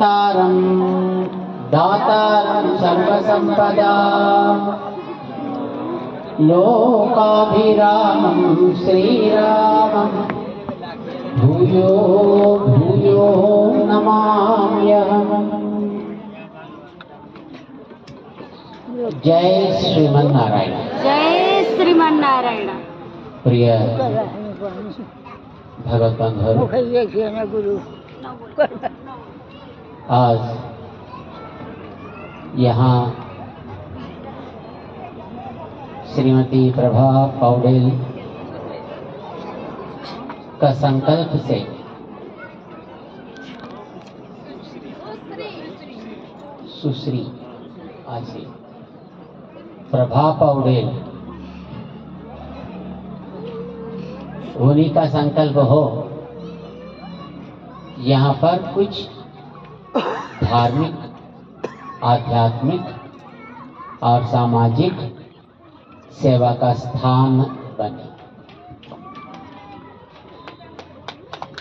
दातारं दातारं सर्वसम्पदां लोकाभिरामं श्रीरामं भूयो भूयो नमाम्यहम्। जय श्रीमन्नारायण। जय श्रीमन्नारायण। प्रिय भगवत बंधु, आज यहाँ श्रीमती प्रभा पौडेल का संकल्प से सुश्री आशी प्रभा पौडेल उन्हीं का संकल्प हो यहाँ पर कुछ धार्मिक, आध्यात्मिक और सामाजिक सेवा का स्थान बने।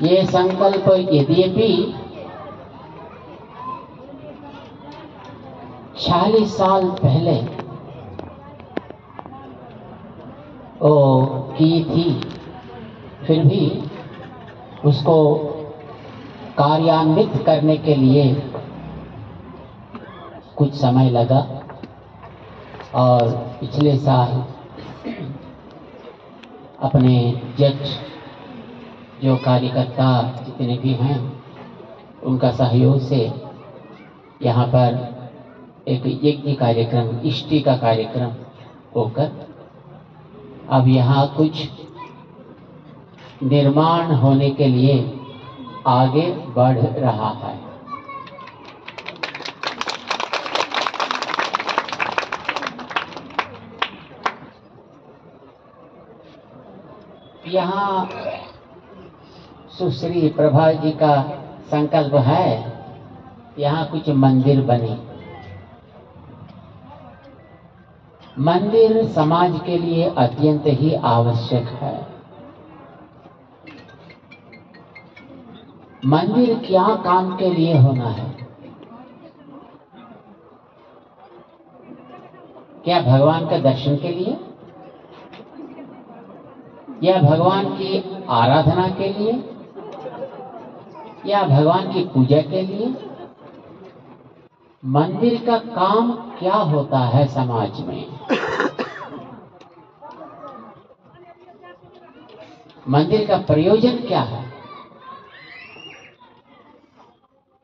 ये संकल्प यद्यपि 40 साल पहले वो की थी, फिर भी उसको कार्यान्वित करने के लिए कुछ समय लगा और पिछले साल अपने जज जो कार्यकर्ता जितने भी हैं उनका सहयोग से यहाँ पर एक यज्ञ कार्यक्रम, इष्टि का कार्यक्रम होकर अब यहाँ कुछ निर्माण होने के लिए आगे बढ़ रहा है। यहाँ सुश्री प्रभा जी का संकल्प है यहाँ कुछ मंदिर बने। मंदिर समाज के लिए अत्यंत ही आवश्यक है। मंदिर क्या काम के लिए होना है? क्या भगवान के दर्शन के लिए, या भगवान की आराधना के लिए, या भगवान की पूजा के लिए? मंदिर का काम क्या होता है समाज में? मंदिर का प्रयोजन क्या है?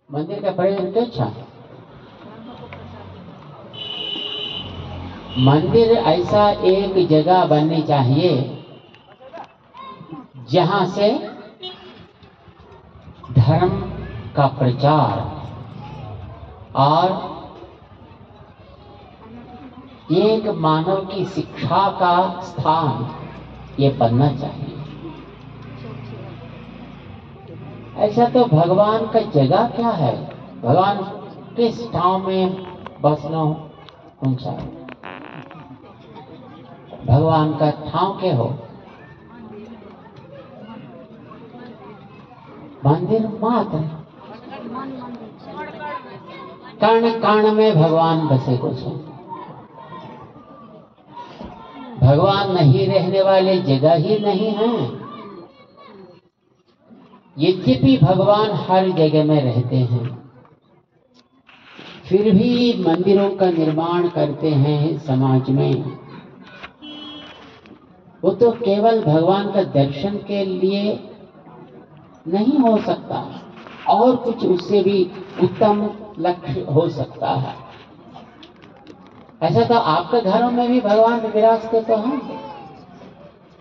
मंदिर का प्रयोजन क्या अच्छा? मंदिर ऐसा एक जगह बननी चाहिए जहां से धर्म का प्रचार और एक मानव की शिक्षा का स्थान ये बनना चाहिए। ऐसा तो भगवान का जगह क्या है? भगवान किस ठाव में बसना ऊंचा है? भगवान का ठाव के हो? मंदिर मात्र कण कण में भगवान बसे को छे। भगवान नहीं रहने वाले जगह ही नहीं है। यद्यपि भगवान हर जगह में रहते हैं, फिर भी मंदिरों का निर्माण करते हैं समाज में। वो तो केवल भगवान का दर्शन के लिए नहीं हो सकता, और कुछ उससे भी उत्तम लक्ष्य हो सकता है। ऐसा तो आपके घरों में भी भगवान विराजते तो हैं,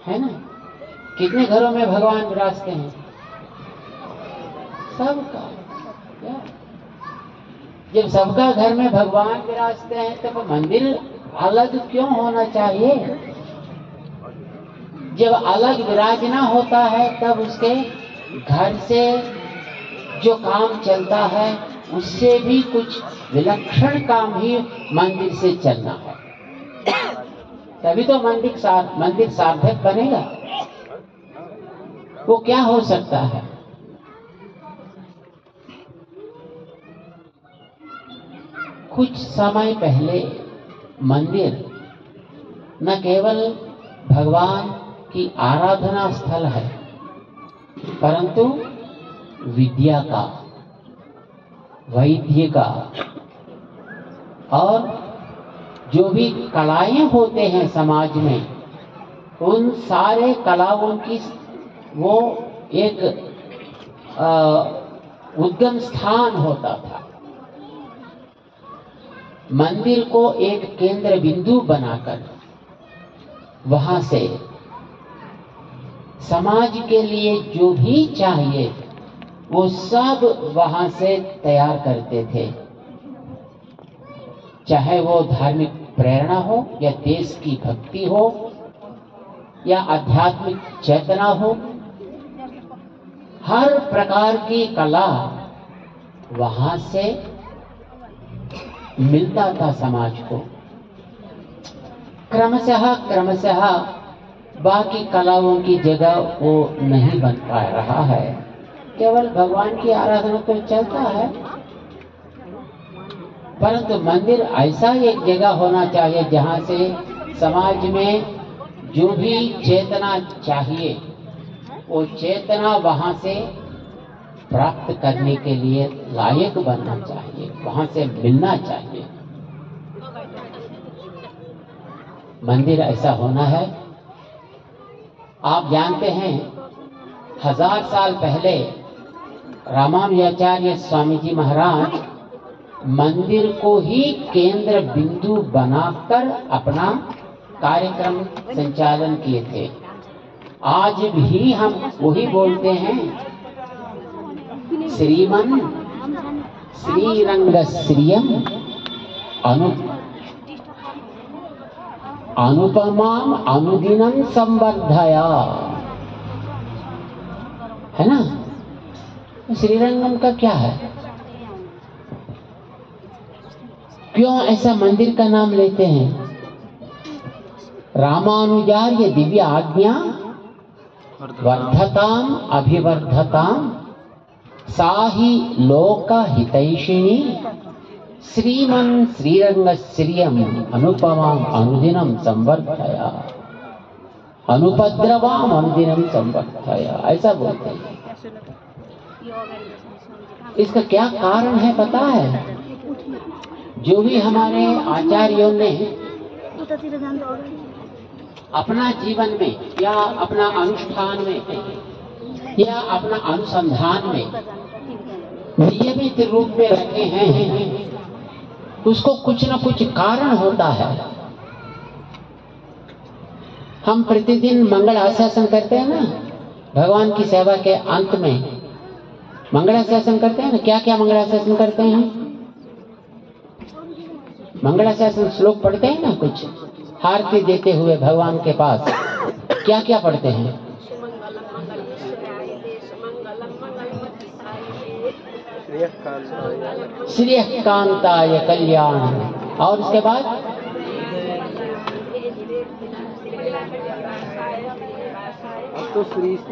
है ना? कितने घरों में भगवान विराजते हैं? सबका। जब सबका घर में भगवान विराजते हैं तो मंदिर अलग क्यों होना चाहिए? जब अलग विराजना होता है तब उसके घर से जो काम चलता है उससे भी कुछ विलक्षण काम ही मंदिर से चलना है, तभी तो मंदिर सार्थक बनेगा। वो क्या हो सकता है? कुछ समय पहले मंदिर न केवल भगवान की आराधना स्थल है, परंतु विद्या का, वैद्य का और जो भी कलाएं होते हैं समाज में, उन सारे कलाओं की वो एक उद्गम स्थान होता था। मंदिर को एक केंद्र बिंदु बनाकर वहां से समाज के लिए जो भी चाहिए वो सब वहां से तैयार करते थे, चाहे वो धार्मिक प्रेरणा हो या देश की भक्ति हो या आध्यात्मिक चेतना हो। हर प्रकार की कला वहां से मिलता था समाज को। क्रमशः बाकी कलाओं की जगह वो नहीं बन पा रहा है, केवल भगवान की आराधना तो चलता है, परंतु मंदिर ऐसा एक जगह होना चाहिए जहां से समाज में जो भी चेतना चाहिए वो चेतना वहां से प्राप्त करने के लिए लायक बनना चाहिए, वहां से मिलना चाहिए। मंदिर ऐसा होना है। आप जानते हैं 1000 साल पहले रामानुजाचार्य स्वामी जी महाराज मंदिर को ही केंद्र बिंदु बनाकर अपना कार्यक्रम संचालन किए थे। आज भी हम वही बोलते हैं, श्रीमन श्रीरंग श्रियम अनुपमाम अनुदिनम संवर्धया, है ना। श्रीरंगम का क्या है, क्यों ऐसा मंदिर का नाम लेते हैं? रामानुजार्य दिव्य आज्ञा वर्धताम अभिवर्धताम साही लोक हितैषिणी श्रीमन श्रीरंग श्रियम अनुपमाम अनुदिनम संवर्धया अनुपद्रवाम अनुदिनम संवर्धया, ऐसा बोलते हैं। इसका क्या कारण है पता है? जो भी हमारे आचार्यों ने अपना जीवन में या अपना अनुष्ठान में या अपना अनुसंधान में नियमित रूप में रखे हैं, उसको कुछ न कुछ कारण होता है। हम प्रतिदिन मंगलाशासन करते हैं ना, भगवान की सेवा के अंत में मंगलाशासन करते हैं ना। क्या क्या मंगलाशासन करते हैं? मंगलाशासन श्लोक पढ़ते हैं ना, कुछ आरती देते हुए भगवान के पास क्या क्या पढ़ते हैं? श्रेय कांताय कल्याण, और उसके बाद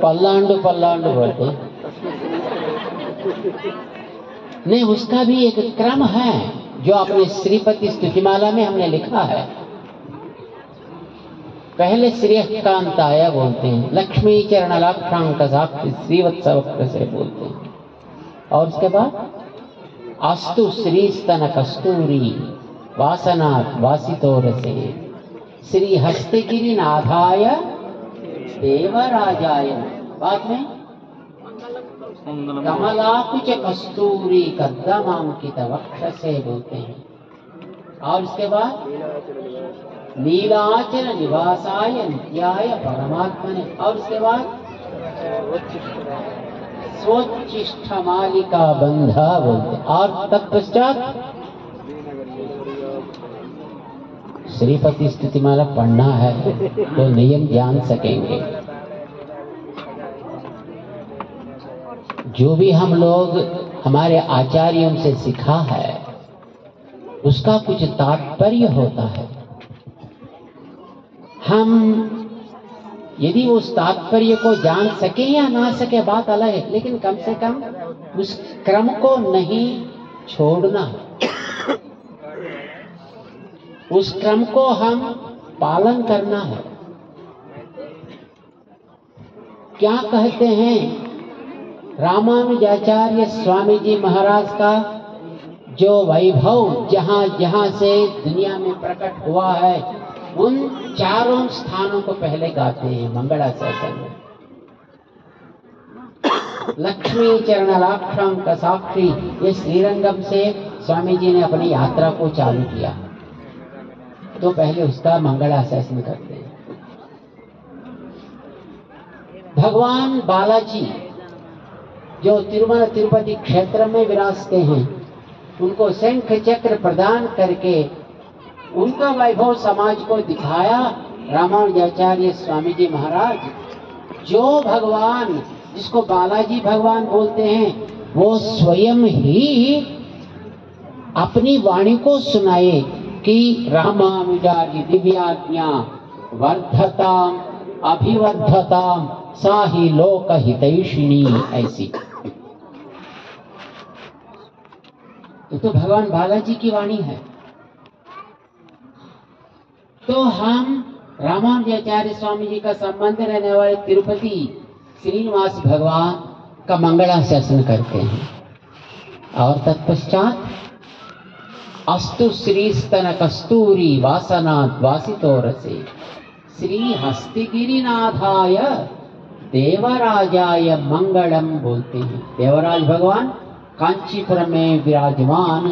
पल्लांडु पल्लांडु बोलते नहीं, उसका भी एक क्रम है जो अपने श्रीपति स्तुतिमाला में हमने लिखा है। पहले श्रेय कांताय बोलते हैं, लक्ष्मी चरण लाक्षांक साक्षी श्रीवत्सवक्र से बोलते हैं, और उसके बाद अस्तु श्री स्तन कस्तूरी वासनात् वासितो रसे श्री हस्तगिरि नाथाय देवराजाय, बाद में कमलाकुच कस्तूरी कद्दमांकित वक्षसे बोलते हैं, और उसके बाद नीलाचल निवासाय नित्याय परमात्मने, और उसके बाद स्वोच्चिष्ठ मालिका बंधा बोलते, और तत्पश्चात श्रीपति स्तुतिमाला पढ़ना है तो नियम जान सकेंगे। जो भी हम लोग हमारे आचार्यों से सीखा है उसका कुछ तात्पर्य होता है। हम यदि उस तात्पर्य को जान सके या ना सके बात अलग है, लेकिन कम से कम उस क्रम को नहीं छोड़ना। उस क्रम को हम पालन करना है। क्या कहते हैं रामानुजाचार्य स्वामी जी महाराज का जो वैभव जहां जहां से दुनिया में प्रकट हुआ है, उन चारों स्थानों को पहले गाते हैं मंगलाशासन में। लक्ष्मी चरणलाक्षम का साक्षी, ये श्रीरंगम से स्वामी जी ने अपनी यात्रा को चालू किया, तो पहले उसका मंगलाशासन करते हैं। भगवान बालाजी जो तिरुमला तिरुपति क्षेत्र में विराजते हैं, उनको शंख चक्र प्रदान करके उनका वैभव समाज को दिखाया रामानुजाचार्य स्वामी जी महाराज। जो भगवान जिसको बालाजी भगवान बोलते हैं, वो स्वयं ही अपनी वाणी को सुनाए कि रामानुजार्य दिव्याज्ञा वर्धताम अभिवर्धताम साही लोक हितैषिणी, ऐसी। तो भगवान बालाजी की वाणी है। तो हम रामानुजाचार्य स्वामी जी का संबंध रहने वाले तिरुपति श्रीनिवास भगवान का मंगलाशासन करते हैं। और तत्पश्चात अस्तु श्री स्तन कस्तूरी वासनाद वासितो रसे श्री हस्तिगिरिनाथाय देवराजाय मंगलम बोलते हैं। देवराज भगवान कांचीपुरम में विराजमान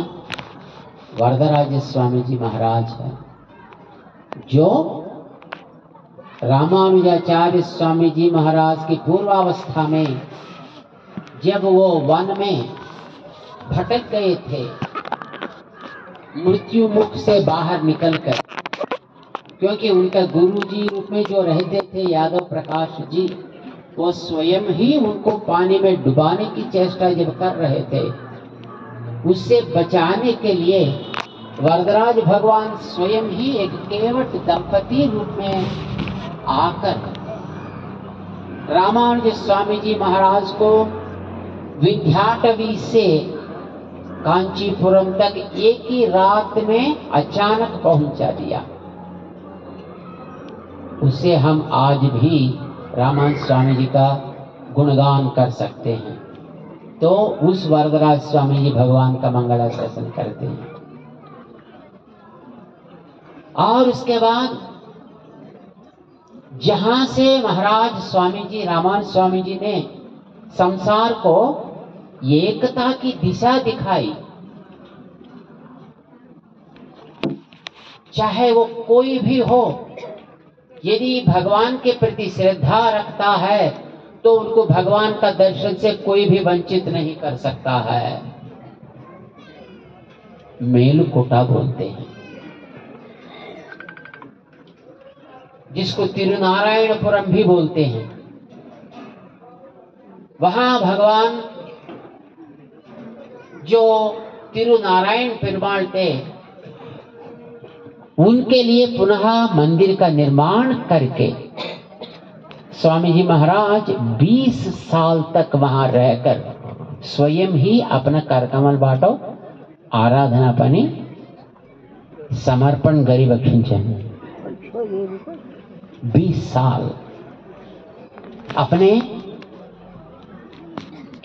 वरदराज स्वामी जी महाराज है, जो रामानुजाचार्य स्वामी जी महाराज की पूर्वावस्था में जब वो वन में भटक गए थे, मृत्यु मुख से बाहर निकलकर, क्योंकि उनका गुरु जी रूप में जो रहते थे यादव प्रकाश जी, वो स्वयं ही उनको पानी में डुबाने की चेष्टा जब कर रहे थे, उससे बचाने के लिए वरदराज भगवान स्वयं ही एक केवट दंपति रूप में आकर रामानुज स्वामी जी महाराज को विंध्याटवी से कांचीपुरम तक एक ही रात में अचानक पहुंचा दिया। उससे हम आज भी रामानुज स्वामी जी का गुणगान कर सकते हैं। तो उस वरदराज स्वामी जी भगवान का मंगलाशासन करते हैं। और उसके बाद जहां से महाराज स्वामी जी रामानुज स्वामी जी ने संसार को एकता की दिशा दिखाई, चाहे वो कोई भी हो, यदि भगवान के प्रति श्रद्धा रखता है तो उनको भगवान का दर्शन से कोई भी वंचित नहीं कर सकता है। मेलुकोटा बोलते हैं, जिसको तिरुनारायणपुरम भी बोलते हैं। वहां भगवान जो तिरुनारायण पेरुमाल थे, उनके लिए पुनः मंदिर का निर्माण करके स्वामी जी महाराज 20 साल तक वहां रहकर स्वयं ही अपना करकमल बाटो आराधना पानी समर्पण गरीब खिंचन 20 साल अपने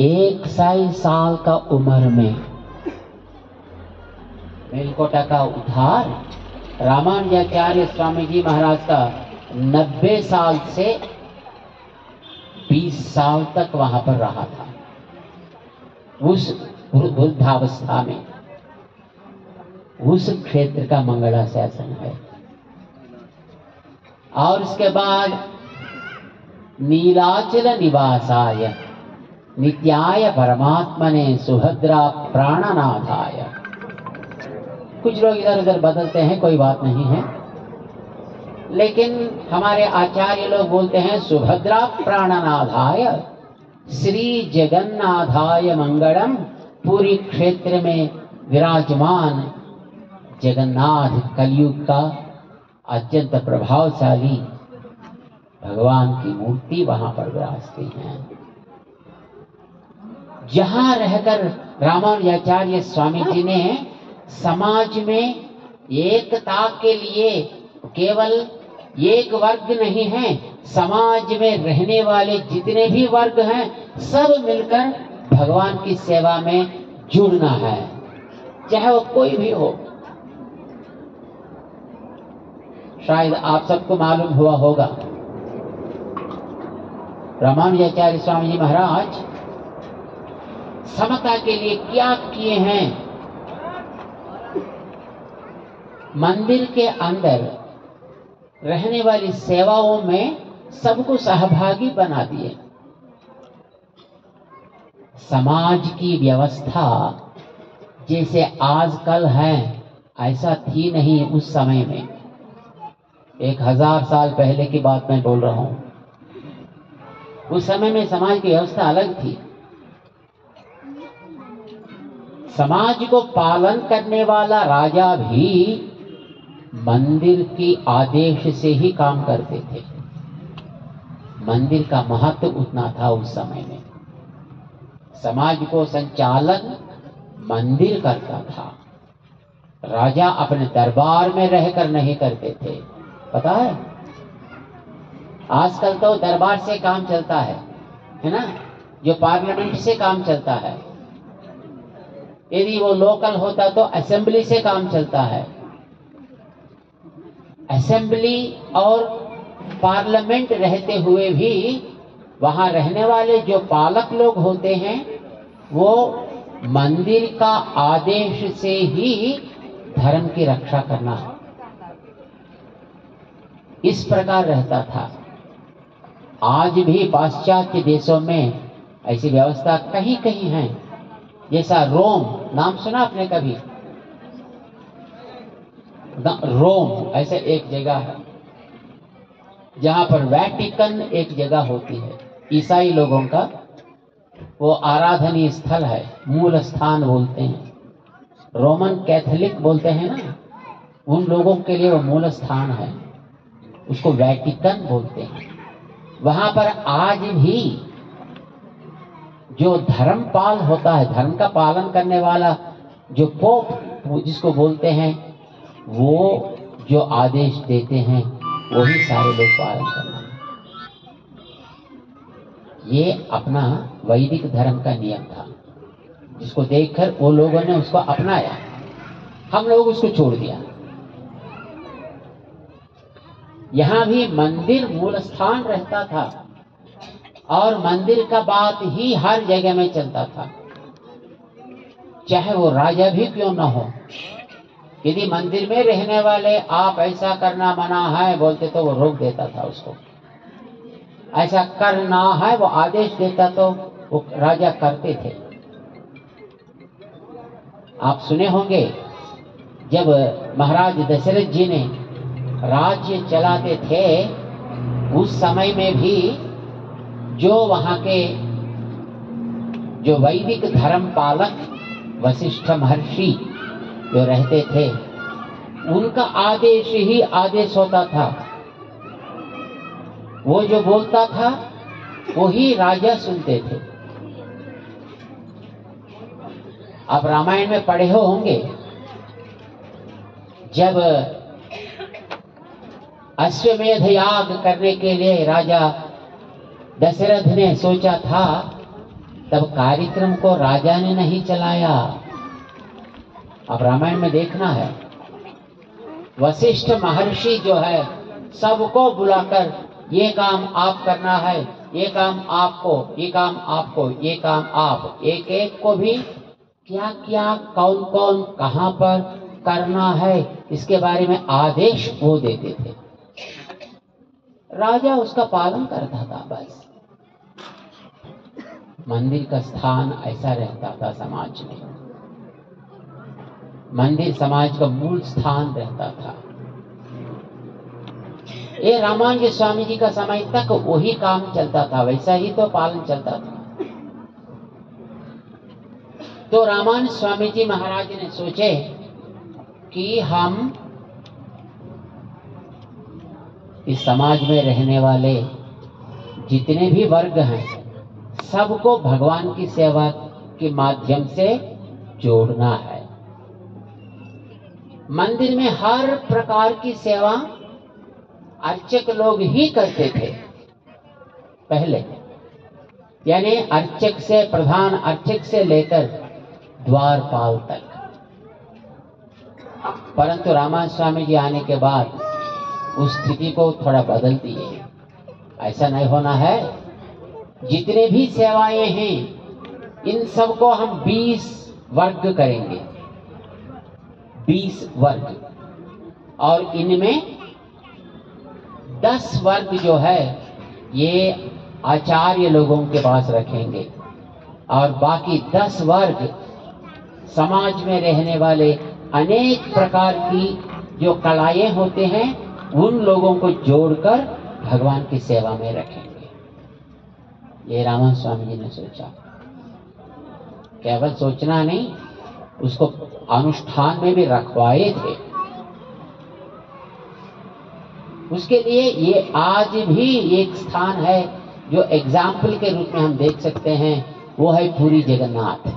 100 साल का उम्र में मेलकोटा का उद्धार रामानुजाचार्य स्वामी जी महाराज का 90 साल से 20 साल तक वहां पर रहा था। उस वृद्धावस्था में उस क्षेत्र का मंगलाशासन है। और उसके बाद नीलाचल निवासाय नित्याय परमात्मने सुभद्रा प्राणनाथाय। कुछ लोग इधर उधर बदलते हैं, कोई बात नहीं है, लेकिन हमारे आचार्य लोग बोलते हैं सुभद्रा प्राणनाथाय श्री जगन्नाथाय मंगलम। पूरी क्षेत्र में विराजमान जगन्नाथ कलयुग का अत्यंत प्रभावशाली भगवान की मूर्ति वहां पर विराजती हैं। जहां रहकर रामानुजाचार्य स्वामी जी ने समाज में एकता के लिए केवल एक वर्ग नहीं है, समाज में रहने वाले जितने भी वर्ग हैं सब मिलकर भगवान की सेवा में जुड़ना है, चाहे वो कोई भी हो। शायद आप सबको मालूम हुआ होगा, रामानुजाचार्य स्वामी जी महाराज समता के लिए क्या किए हैं। मंदिर के अंदर रहने वाली सेवाओं में सबको सहभागी बना दिए। समाज की व्यवस्था जैसे आजकल है ऐसा थी नहीं उस समय में। 1000 साल पहले की बात मैं बोल रहा हूं। उस समय में समाज की व्यवस्था अलग थी। समाज को पालन करने वाला राजा भी मंदिर की आदेश से ही काम करते थे। मंदिर का महत्व उतना था उस समय में। समाज को संचालन मंदिर करता था, राजा अपने दरबार में रहकर नहीं करते थे। पता है, आजकल तो दरबार से काम चलता है ना, जो पार्लियामेंट से काम चलता है। यदि वो लोकल होता तो असेंबली से काम चलता है। असेंबली और पार्लियामेंट रहते हुए भी वहां रहने वाले जो पालक लोग होते हैं वो मंदिर का आदेश से ही धर्म की रक्षा करना, इस प्रकार रहता था। आज भी पाश्चात्य देशों में ऐसी व्यवस्था कहीं कहीं है। जैसा रोम, नाम सुना आपने कभी? रोम ऐसे एक जगह है जहां पर वैटिकन एक जगह होती है। ईसाई लोगों का वो आराधनीय स्थल है, मूल स्थान बोलते हैं। रोमन कैथोलिक बोलते हैं ना, उन लोगों के लिए वो मूल स्थान है, उसको वैटिकन बोलते हैं। वहां पर आज भी जो धर्मपाल होता है, धर्म का पालन करने वाला जो पोप जिसको बोलते हैं, वो जो आदेश देते हैं वही सारे लोग पालन करना है। ये अपना वैदिक धर्म का नियम था, जिसको देखकर वो लोगों ने उसको अपनाया, हम लोग उसको छोड़ दिया। यहां भी मंदिर मूल स्थान रहता था और मंदिर का बात ही हर जगह में चलता था, चाहे वो राजा भी क्यों ना हो। यदि मंदिर में रहने वाले आप ऐसा करना मना है बोलते तो वो रोक देता था उसको। ऐसा करना है वो आदेश देता तो वो राजा करते थे। आप सुने होंगे जब महाराज दशरथ जी ने राज्य चलाते थे उस समय में भी जो वहां के जो वैदिक धर्म पालक वशिष्ठ महर्षि जो रहते थे उनका आदेश ही आदेश होता था। वो जो बोलता था वो ही राजा सुनते थे। आप रामायण में पढ़े होंगे जब अश्वमेध याग करने के लिए राजा दशरथ ने सोचा था, तब कार्यक्रम को राजा ने नहीं चलाया। अब रामायण में देखना है, वशिष्ठ महर्षि जो है सबको बुलाकर ये काम आप करना है, ये काम आपको, ये काम आपको, ये काम आप, एक एक को भी क्या क्या कौन कौन कहां पर करना है इसके बारे में आदेश वो देते थे। राजा उसका पालन करता था बस। मंदिर का स्थान ऐसा रहता था समाज में। मंदिर समाज का मूल स्थान रहता था। ये रामानुज स्वामी जी का समय तक वही काम चलता था, वैसा ही तो पालन चलता था। तो रामानुज स्वामी जी महाराज ने सोचे कि हम इस समाज में रहने वाले जितने भी वर्ग हैं सबको भगवान की सेवा के माध्यम से जोड़ना है। मंदिर में हर प्रकार की सेवा अर्चक लोग ही करते थे पहले, यानी अर्चक से, प्रधान अर्चक से लेकर द्वारपाल तक। परंतु रामानंद स्वामी जी आने के बाद उस स्थिति को थोड़ा बदल दिए। ऐसा नहीं होना है। जितने भी सेवाएं हैं इन सबको हम 20 वर्ग करेंगे, 20 वर्ग, और इनमें 10 वर्ग जो है ये आचार्य लोगों के पास रखेंगे, और बाकी 10 वर्ग समाज में रहने वाले अनेक प्रकार की जो कलाएं होते हैं उन लोगों को जोड़कर भगवान की सेवा में रखेंगे। ये रामानंद स्वामी जी ने सोचा। केवल सोचना नहीं, उसको अनुष्ठान में भी रखवाए थे। उसके लिए ये आज भी एक स्थान है जो एग्जाम्पल के रूप में हम देख सकते हैं, वो है पुरी जगन्नाथ।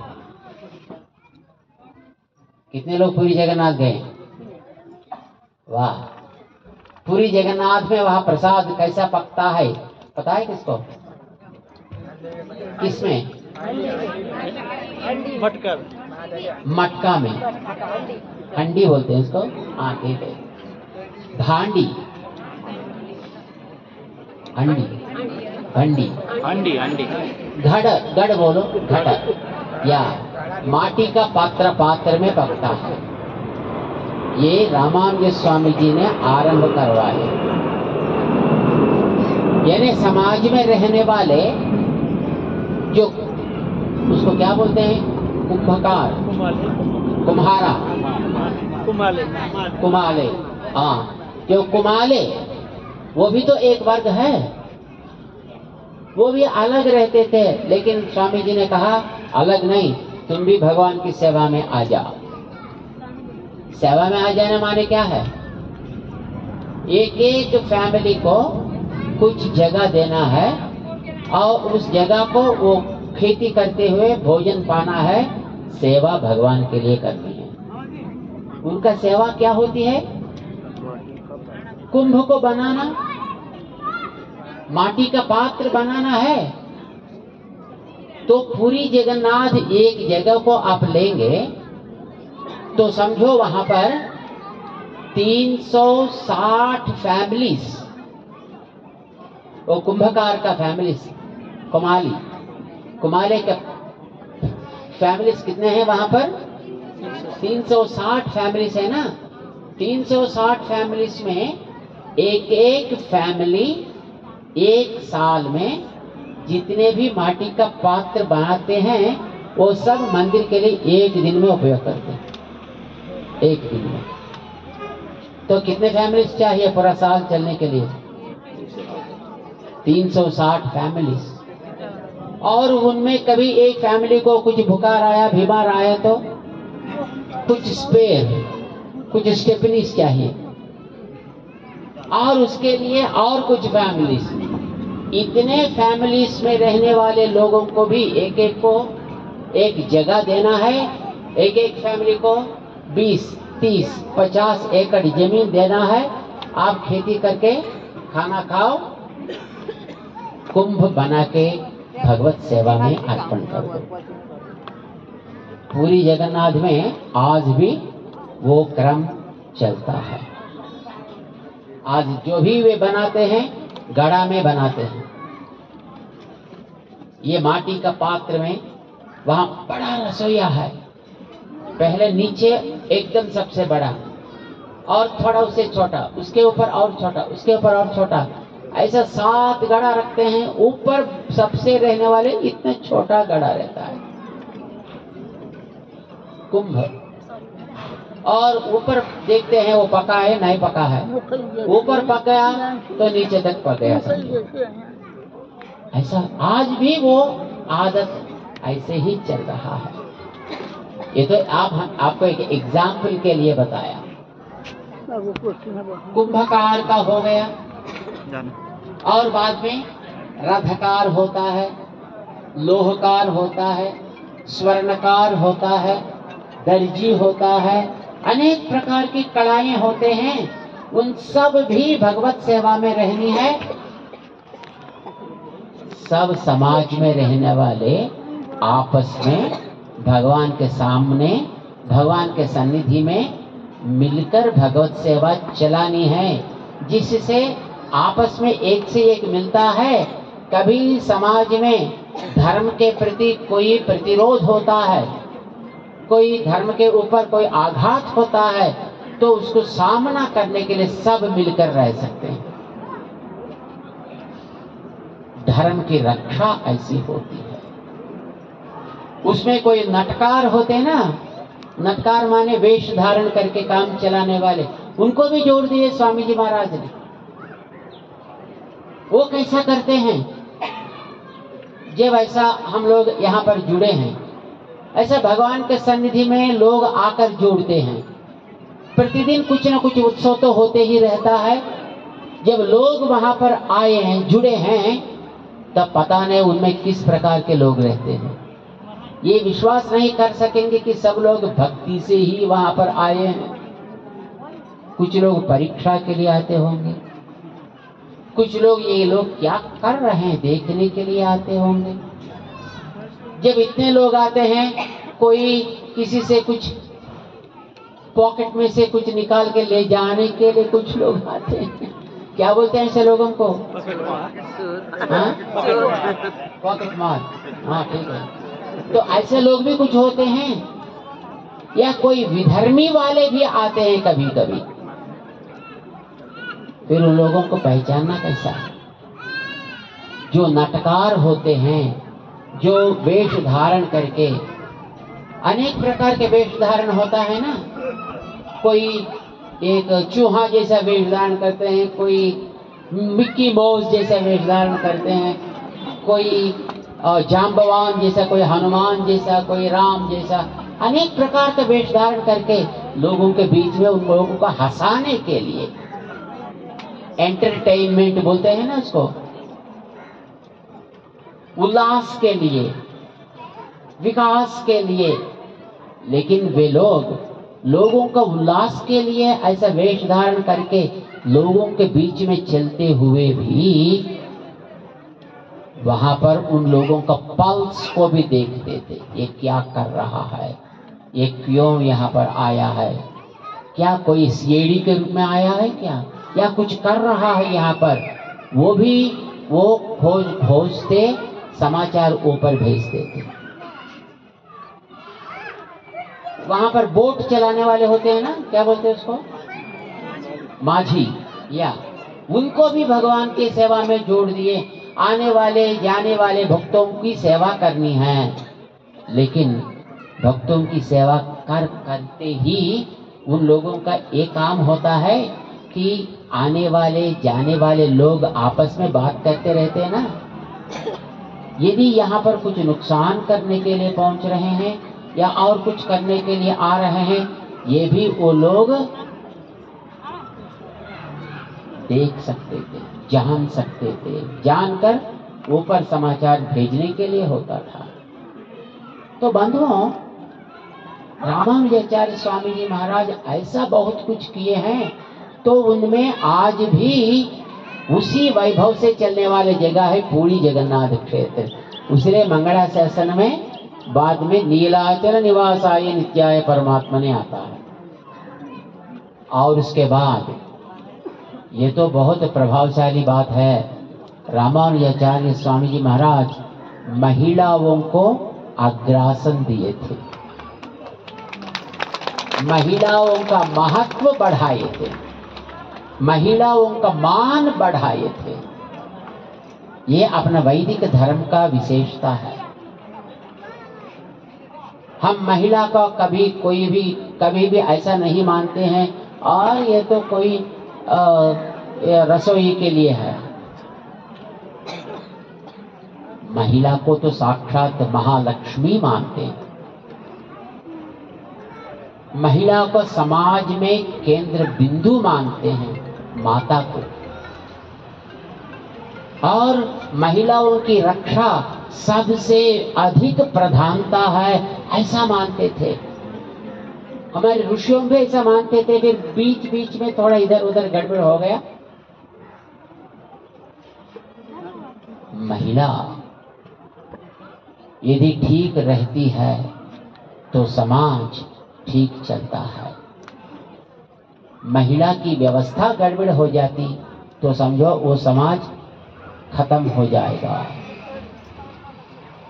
कितने लोग पुरी जगन्नाथ गए? वाह! पुरी जगन्नाथ में वहां प्रसाद कैसा पकता है पता है किसको? किसमें? मटका में, हंडी बोलते हैं इसको। हाँ ठीक है, भांडी, हंडी, हंडी, हंडी, हंडी, घड़, गढ़ बोलो, घड़, या माटी का पात्र में पकता है। ये रामानंद स्वामी जी ने आरंभ करवाए। यानी समाज में रहने वाले जो, उसको क्या बोलते हैं, कुंभकार, कुम्हारा, कुमाले, हाँ, जो कुमाले, वो भी तो एक वर्ग है। वो भी अलग रहते थे, लेकिन स्वामी जी ने कहा अलग नहीं, तुम भी भगवान की सेवा में आ जाओ। सेवा में आ जाना माने क्या है? एक एक फैमिली को कुछ जगह देना है और उस जगह को वो खेती करते हुए भोजन पाना है, सेवा भगवान के लिए करनी है। उनका सेवा क्या होती है? कुंभ को बनाना, माटी का पात्र बनाना है। तो पूरी जगन्नाथ एक जगह को आप लेंगे तो समझो वहां पर 360 फैमिलीज, वो कुंभकार का फैमिलीज, कुमाले के फैमिलीज कितने हैं वहां पर? 360 फैमिलीज है ना। 360 फैमिलीज में एक एक फैमिली एक साल में जितने भी माटी का पात्र बनाते हैं वो सब मंदिर के लिए एक दिन में उपयोग करते हैं, एक दिन में। तो कितने फैमिलीज चाहिए पूरा साल चलने के लिए? 360 फैमिलीज। और उनमें कभी एक फैमिली को कुछ बुखार आया, बीमार आया तो कुछ स्पेयर, कुछ स्टेपनीज चाहिए, और उसके लिए और कुछ फैमिलीज। इतने फैमिलीज में रहने वाले लोगों को भी एक एक को एक जगह देना है। एक एक फैमिली को 20, 30, 50 एकड़ जमीन देना है। आप खेती करके खाना खाओ, कुंभ बना के भगवत सेवा में अर्पण कर दो। पूरी जगन्नाथ में आज भी वो क्रम चलता है। आज जो भी वे बनाते हैं गड़ा में बनाते हैं, ये माटी का पात्र में। वहां बड़ा रसोईया है, पहले नीचे एकदम सबसे बड़ा, और थोड़ा उससे छोटा, उसके ऊपर और छोटा, उसके ऊपर और छोटा, ऐसा 7 गड़ा रखते हैं। ऊपर सबसे रहने वाले इतना छोटा गड़ा रहता है, कुंभ। और ऊपर देखते हैं वो पका है नहीं पका है, ऊपर पक गया तो नीचे तक पक गया। ऐसा आज भी वो आदत ऐसे ही चल रहा है। ये तो आपको एक एग्जाम्पल के लिए बताया। कुंभकार का हो गया, और बाद में रथकार होता है, लोहकार होता है, स्वर्णकार होता है, दर्जी होता है, अनेक प्रकार की कलाएं होते हैं, उन सब भी भगवत सेवा में रहनी है। सब समाज में रहने वाले आपस में भगवान के सामने, भगवान के सन्निधि में मिलकर भगवत सेवा चलानी है, जिससे आपस में एक से एक मिलता है। कभी समाज में धर्म के प्रति कोई प्रतिरोध होता है, कोई धर्म के ऊपर कोई आघात होता है, तो उसको सामना करने के लिए सब मिलकर रह सकते हैं। धर्म की रक्षा ऐसी होती है। उसमें कोई नटकार होते हैं ना, नटकार माने वेश धारण करके काम चलाने वाले, उनको भी जोड़ दिए स्वामी जी महाराज ने। वो कैसा करते हैं? जब ऐसा हम लोग यहाँ पर जुड़े हैं, ऐसा भगवान के सन्निधि में लोग आकर जुड़ते हैं। प्रतिदिन कुछ न कुछ उत्सव तो होते ही रहता है। जब लोग वहां पर आए हैं, जुड़े हैं, तब पता नहीं उनमें किस प्रकार के लोग रहते हैं। ये विश्वास नहीं कर सकेंगे कि सब लोग भक्ति से ही वहां पर आए हैं। कुछ लोग परीक्षा के लिए आते होंगे, कुछ लोग ये लोग क्या कर रहे हैं देखने के लिए आते होंगे। जब इतने लोग आते हैं, कोई किसी से कुछ पॉकेट में से कुछ निकाल के ले जाने के लिए कुछ लोग आते हैं। क्या बोलते हैं ऐसे लोगों को? पॉकेट मार। हाँ ठीक है। तो ऐसे लोग भी कुछ होते हैं, या कोई विधर्मी वाले भी आते हैं कभी कभी। फिर उन लोगों को पहचानना कैसा है? जो नटकार होते हैं, जो वेश धारण करके, अनेक प्रकार के वेश धारण होता है ना। कोई एक चूहा जैसा वेश धारण करते हैं, कोई मिक्की माउस जैसा वेश धारण करते हैं, कोई जाम्बवान जैसा, कोई हनुमान जैसा, कोई राम जैसा, अनेक प्रकार का वेश धारण करके लोगों के बीच में उन लोगों को हंसाने के लिए, एंटरटेनमेंट बोलते हैं ना उसको, उल्लास के लिए, विकास के लिए। लेकिन वे लोग लोगों का उल्लास के लिए ऐसा वेश धारण करके लोगों के बीच में चलते हुए भी वहां पर उन लोगों का पल्स को भी देखते थे। ये क्या कर रहा है, ये क्यों यहाँ पर आया है, क्या कोई सीढ़ी के रूप में आया है क्या, या कुछ कर रहा है यहाँ पर। वो भी वो खोजते, समाचार ऊपर भेजते थे। वहां पर बोट चलाने वाले होते हैं ना, क्या बोलते हैं उसको, माझी, या उनको भी भगवान की सेवा में जोड़ दिए। आने वाले जाने वाले भक्तों की सेवा करनी है, लेकिन भक्तों की सेवा करते ही उन लोगों का एक काम होता है कि आने वाले जाने वाले लोग आपस में बात करते रहते हैं ना। यदि यहाँ पर कुछ नुकसान करने के लिए पहुंच रहे हैं या और कुछ करने के लिए आ रहे हैं, ये भी वो लोग देख सकते थे, जान सकते थे। जानकर ऊपर समाचार भेजने के लिए होता था। तो बंधुओं, रामानुजाचार्य स्वामी जी महाराज ऐसा बहुत कुछ किए हैं, तो उनमें आज भी उसी वैभव से चलने वाले जगह है पुरी जगन्नाथ क्षेत्र। उसने मंगला शासन में बाद में नीलाचल निवासाय नित्याय परमात्मा ने आता है। और उसके बाद ये तो बहुत प्रभावशाली बात है, रामानुजाचार्य स्वामी जी महाराज महिलाओं को अग्रासन दिए थे, महिलाओं का महत्व बढ़ाए थे, महिलाओं का मान बढ़ाए थे। ये अपना वैदिक धर्म का विशेषता है। हम महिला का कभी भी ऐसा नहीं मानते हैं और ये तो कोई रसोई के लिए है। महिला को तो साक्षात महालक्ष्मी मानते हैं। महिला को समाज में केंद्र बिंदु मानते हैं, माता को। और महिलाओं की रक्षा सबसे अधिक प्रधानता है, ऐसा मानते थे। हमारे ऋषियों भी ऐसा मानते थे, फिर बीच बीच में थोड़ा इधर उधर गड़बड़ हो गया। महिला यदि ठीक रहती है तो समाज ठीक चलता है। महिला की व्यवस्था गड़बड़ हो जाती तो समझो वो समाज खत्म हो जाएगा।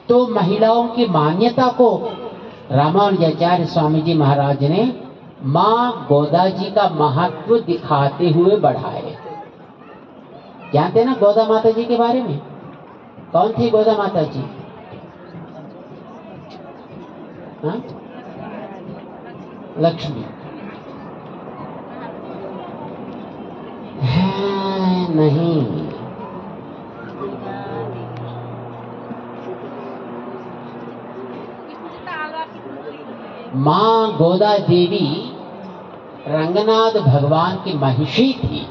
तो महिलाओं की मान्यता को रामानुजाचार्य स्वामी जी महाराज ने माँ गोदा जी का महत्व दिखाते हुए बढ़ाए। जानते ना गोदा माता जी के बारे में? कौन थी गोदा माता जी? हाँ? लक्ष्मी है नहीं, मां गोदा देवी रंगनाथ भगवान की महिषी थी।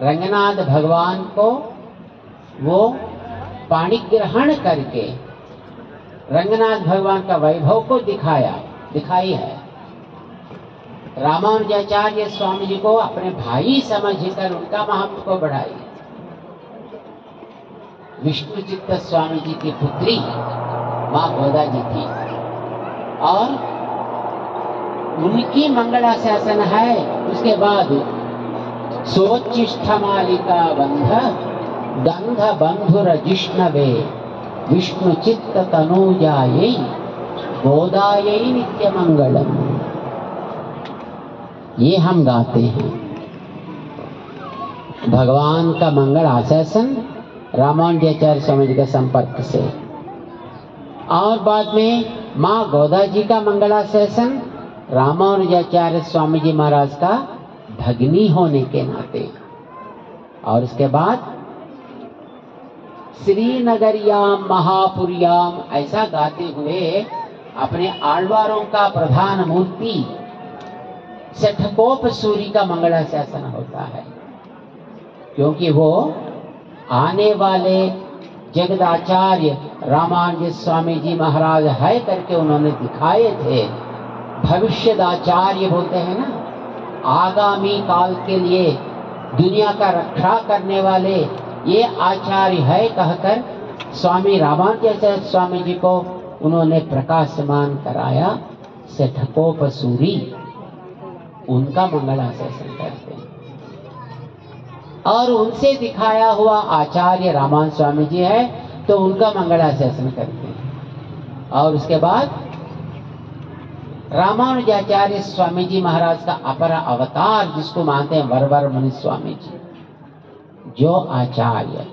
रंगनाथ भगवान को वो पाणी ग्रहण करके रंगनाथ भगवान का वैभव को दिखाई है। रामानुजाचार्य स्वामी जी को अपने भाई समझकर उनका महत्व को बढ़ाई। विष्णु चित्त स्वामी जी की पुत्री मां गोदा जी थी और उनकी मंगलाशासन है। उसके बाद सोचिष्ठ मालिका बंध गंध बंधुर जिष्णवे विष्णु चित्त तनूजायै गोदायै नित्य मंगलम। ये हम गाते हैं। भगवान का मंगल आशासन रामानुजाचार्य स्वामी जी के संपर्क से, और बाद में माँ गोदा जी का मंगलाशासन रामानुजाचार्य स्वामी जी महाराज का भगनी होने के नाते, और उसके बाद श्रीनगरियाम महापुरियाम ऐसा गाते हुए अपने आಳ್वारों का प्रधान मूर्ति शठकोप सूरी का मंगलाशासन होता है, क्योंकि वो आने वाले जगदाचार्य रामानुज स्वामी जी महाराज है करके उन्होंने दिखाए थे। भविष्यदाचार्य बोलते हैं ना, आगामी काल के लिए दुनिया का रक्षा करने वाले ये आचार्य है कहकर स्वामी रामानुजाचार्य स्वामी जी को उन्होंने प्रकाशमान कराया। शठकोप सूरी उनका मंगलाशासन करते हैं, और उनसे दिखाया हुआ आचार्य रामानुज स्वामी जी है तो उनका मंगलाशासन करते हैं। और उसके बाद रामानुजाचार्य स्वामी जी महाराज का अपर अवतार जिसको मानते हैं वरवर मुनि स्वामी जी, जो आचार्य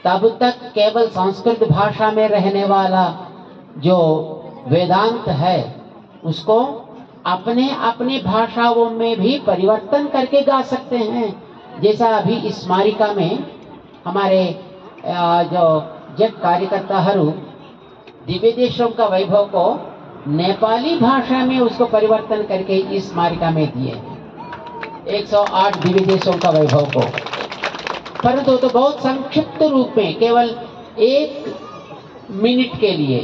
तब तक केवल संस्कृत भाषा में रहने वाला जो वेदांत है उसको अपने अपनी भाषाओं में भी परिवर्तन करके गा सकते हैं। जैसा अभी इस स्मारिका में हमारे जो जग कार्यकर्ताहरू दिव्य देशों का वैभव को नेपाली भाषा में उसको परिवर्तन करके इस स्मारिका में दिए हैं, 108 दिव्य देशों का वैभव को। परंतु तो बहुत संक्षिप्त रूप में केवल 1 मिनट के लिए,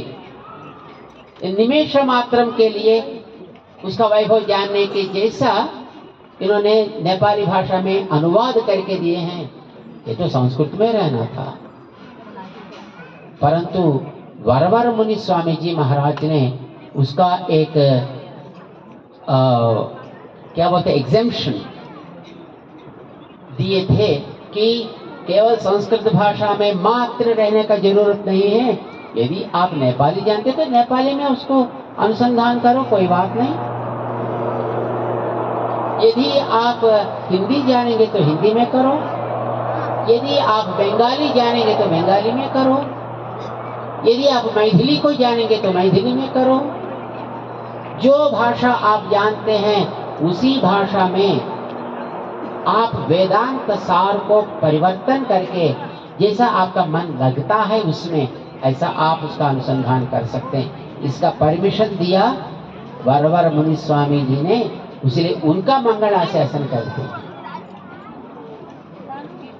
निमेष मात्रम के लिए उसका वैभव जानने के जैसा इन्होंने नेपाली भाषा में अनुवाद करके दिए हैं। ये तो संस्कृत में रहना था, परंतु वरवर मुनि स्वामी जी महाराज ने उसका एक क्या बोलते एग्जेम्पशन दिए थे कि केवल संस्कृत भाषा में मात्र रहने का जरूरत नहीं है। यदि आप नेपाली जानते तो नेपाली में उसको अनुसंधान करो, कोई बात नहीं। यदि आप हिंदी जानेंगे तो हिंदी में करो, यदि आप बंगाली जानेंगे तो बंगाली में करो, यदि आप मैथिली को जानेंगे तो मैथिली में करो। जो भाषा आप जानते हैं उसी भाषा में आप वेदांत सार को परिवर्तन करके जैसा आपका मन लगता है उसमें ऐसा आप उसका अनुसंधान कर सकते हैं। इसका परमिशन दिया वरवर मुनि स्वामी जी ने, इसलिए उनका मंगलाशासन करते हैं।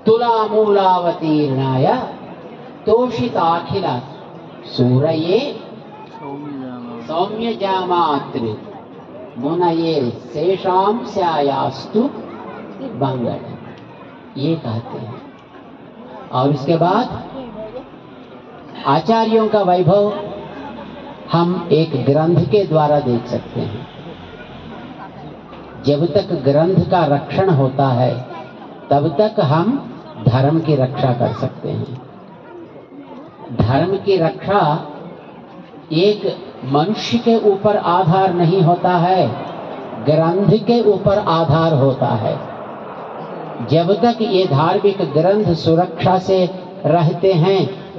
तुलामूलावतीर्णाय तोषिताखिल सूरये सौम्य जामातृ मुनये शेषाम स्यायास्तु मंगल, ये कहते हैं। और उसके बाद आचार्यों का वैभव हम एक ग्रंथ के द्वारा देख सकते हैं। जब तक ग्रंथ का रक्षण होता है तब तक हम धर्म की रक्षा कर सकते हैं। धर्म की रक्षा एक मनुष्य के ऊपर आधार नहीं होता है, ग्रंथ के ऊपर आधार होता है। जब तक ये धार्मिक ग्रंथ सुरक्षा से रहते हैं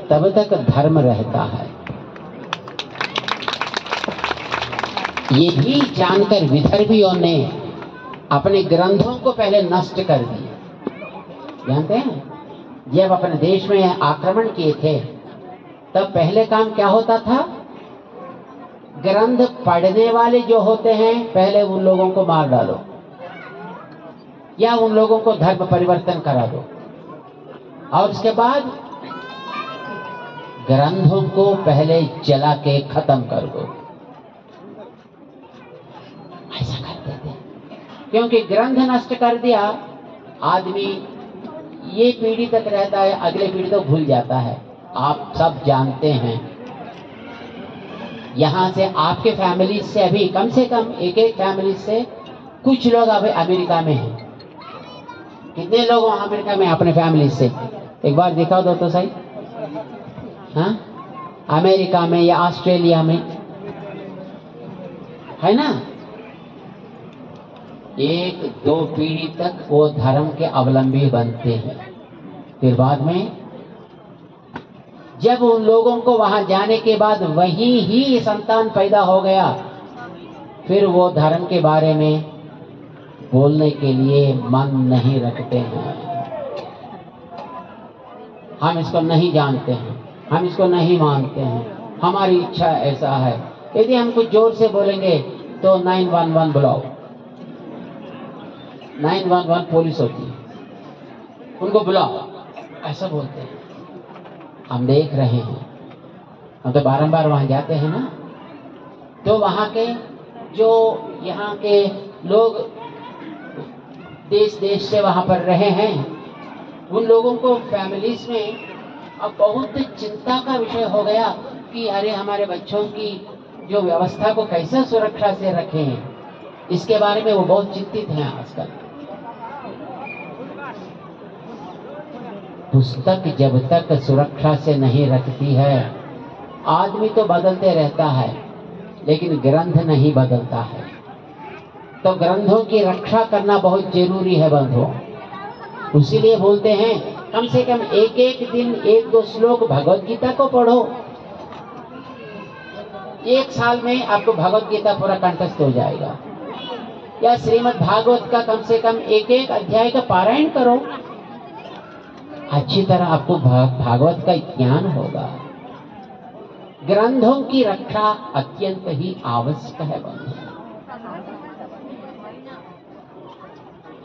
तब तक धर्म रहता है। ये भी जानकर विदर्भियों ने अपने ग्रंथों को पहले नष्ट कर दिया। जानते हैं, जब अपने देश में आक्रमण किए थे तब पहले काम क्या होता था, ग्रंथ पढ़ने वाले जो होते हैं पहले उन लोगों को मार डालो या उन लोगों को धर्म परिवर्तन करा दो, और उसके बाद ग्रंथों को पहले जला के खत्म कर दो। ऐसा करते थे क्योंकि ग्रंथ नष्ट कर दिया, आदमी ये पीढ़ी तक रहता है, अगले पीढ़ी तो भूल जाता है। आप सब जानते हैं, यहाँ से आपके फैमिली से अभी कम से कम एक फैमिली से कुछ लोग अभी अमेरिका में हैं। कितने लोग वहाँ अमेरिका में अपने फैमिली से? एक बार दिखाओ दो तो सही। हाँ, अमेरिका में या ऑस्ट्रेलिया में है ना। एक दो पीढ़ी तक वो धर्म के अवलंबी बनते हैं, फिर बाद में जब उन लोगों को वहां जाने के बाद वही ही संतान पैदा हो गया, फिर वो धर्म के बारे में बोलने के लिए मन नहीं रखते हैं। हम इसको नहीं जानते हैं, हम इसको नहीं मानते हैं, हमारी इच्छा ऐसा है। यदि हम कुछ जोर से बोलेंगे तो 911 बुलाओ, 911 पुलिस होती है, उनको बुलाओ, ऐसा बोलते हैं। हम देख रहे हैं, हम तो बारंबार वहां जाते हैं ना, तो वहां के जो यहाँ के लोग देश देश से वहां पर रहे हैं, उन लोगों को फैमिलीज में अब बहुत चिंता का विषय हो गया कि अरे हमारे बच्चों की जो व्यवस्था को कैसे सुरक्षा से रखें, इसके बारे में वो बहुत चिंतित हैं आजकल। पुस्तक जब तक सुरक्षा से नहीं रखती है, आदमी तो बदलते रहता है लेकिन ग्रंथ नहीं बदलता है। तो ग्रंथों की रक्षा करना बहुत जरूरी है बंधुओं। इसीलिए बोलते हैं कम से कम एक एक दिन एक दो श्लोक भगवत गीता को पढ़ो। एक साल में आपको भगवत गीता पूरा कंठस्थ हो जाएगा। या श्रीमद् भागवत का कम से कम एक एक अध्याय का पारायण करो, अच्छी तरह आपको भागवत का ज्ञान होगा। ग्रंथों की रक्षा अत्यंत ही आवश्यक है बंधु।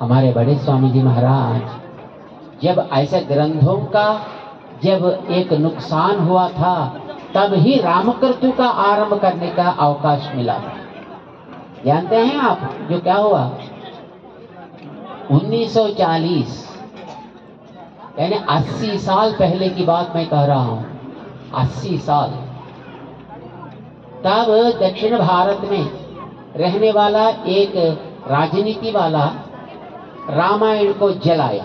हमारे बड़े स्वामी जी महाराज जब ऐसे ग्रंथों का जब एक नुकसान हुआ था, तब ही रामकृतु का आरंभ करने का अवकाश मिला। जानते हैं आप जो क्या हुआ? 1940 यानी 80 साल पहले की बात मैं कह रहा हूं, 80 साल। तब दक्षिण भारत में रहने वाला एक राजनीति वाला रामायण को जलाया,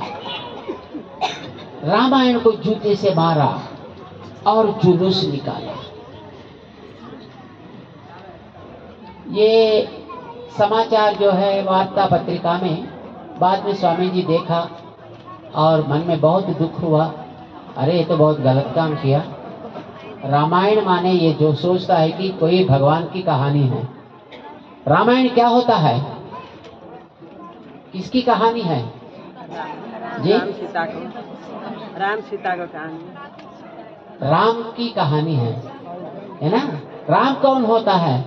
रामायण को जूते से मारा और जुलूस निकाला। ये समाचार जो है वार्ता पत्रिका में बाद में स्वामी जी देखा और मन में बहुत दुख हुआ, अरे ये तो बहुत गलत काम किया। रामायण माने ये जो सोचता है कि कोई भगवान की कहानी है। रामायण क्या होता है? किसकी कहानी है जी? राम सीता को कहानी, राम की कहानी है ना? राम कौन होता है?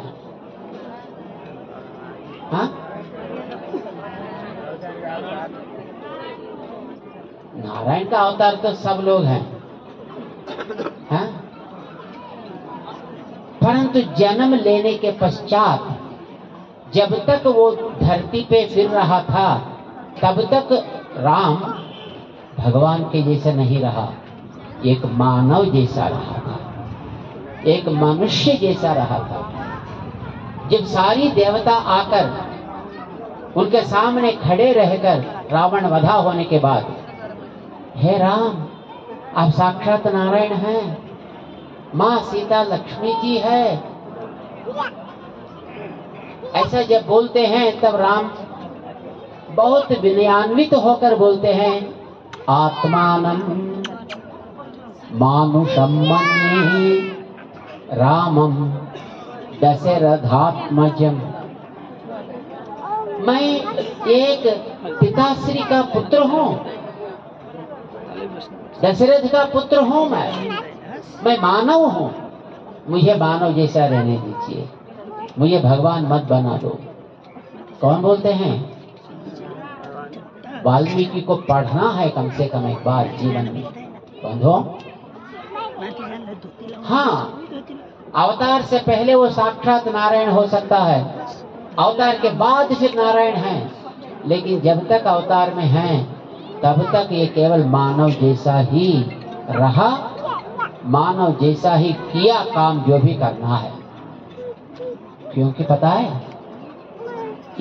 हाँ, नारायण का अवतार तो सब लोग हैं, हाँ? परंतु जन्म लेने के पश्चात जब तक वो धरती पे फिर रहा था तब तक राम भगवान के जैसा नहीं रहा, एक मानव जैसा रहा था, एक मनुष्य जैसा रहा था। जब सारी देवता आकर उनके सामने खड़े रहकर रावण वधा होने के बाद, हे राम आप साक्षात नारायण हैं, माँ सीता लक्ष्मी जी है, ऐसा जब बोलते हैं तब राम बहुत विनयान्वित होकर बोलते हैं, आत्मानं मानुषं मन्ये रामं दशरथात्मजम्। मैं एक पिताश्री का पुत्र हूँ, दशरथ का पुत्र हूँ, मैं मानव हूँ, मुझे मानव जैसा रहने दीजिए, मुझे भगवान मत बना दो। कौन बोलते हैं? वाल्मीकि को पढ़ना है कम से कम एक बार जीवन में। बंधो, हाँ, अवतार से पहले वो साक्षात नारायण हो सकता है, अवतार के बाद फिर नारायण हैं, लेकिन जब तक अवतार में हैं तब तक ये केवल मानव जैसा ही रहा, मानव जैसा ही किया काम जो भी करना है। क्योंकि पता है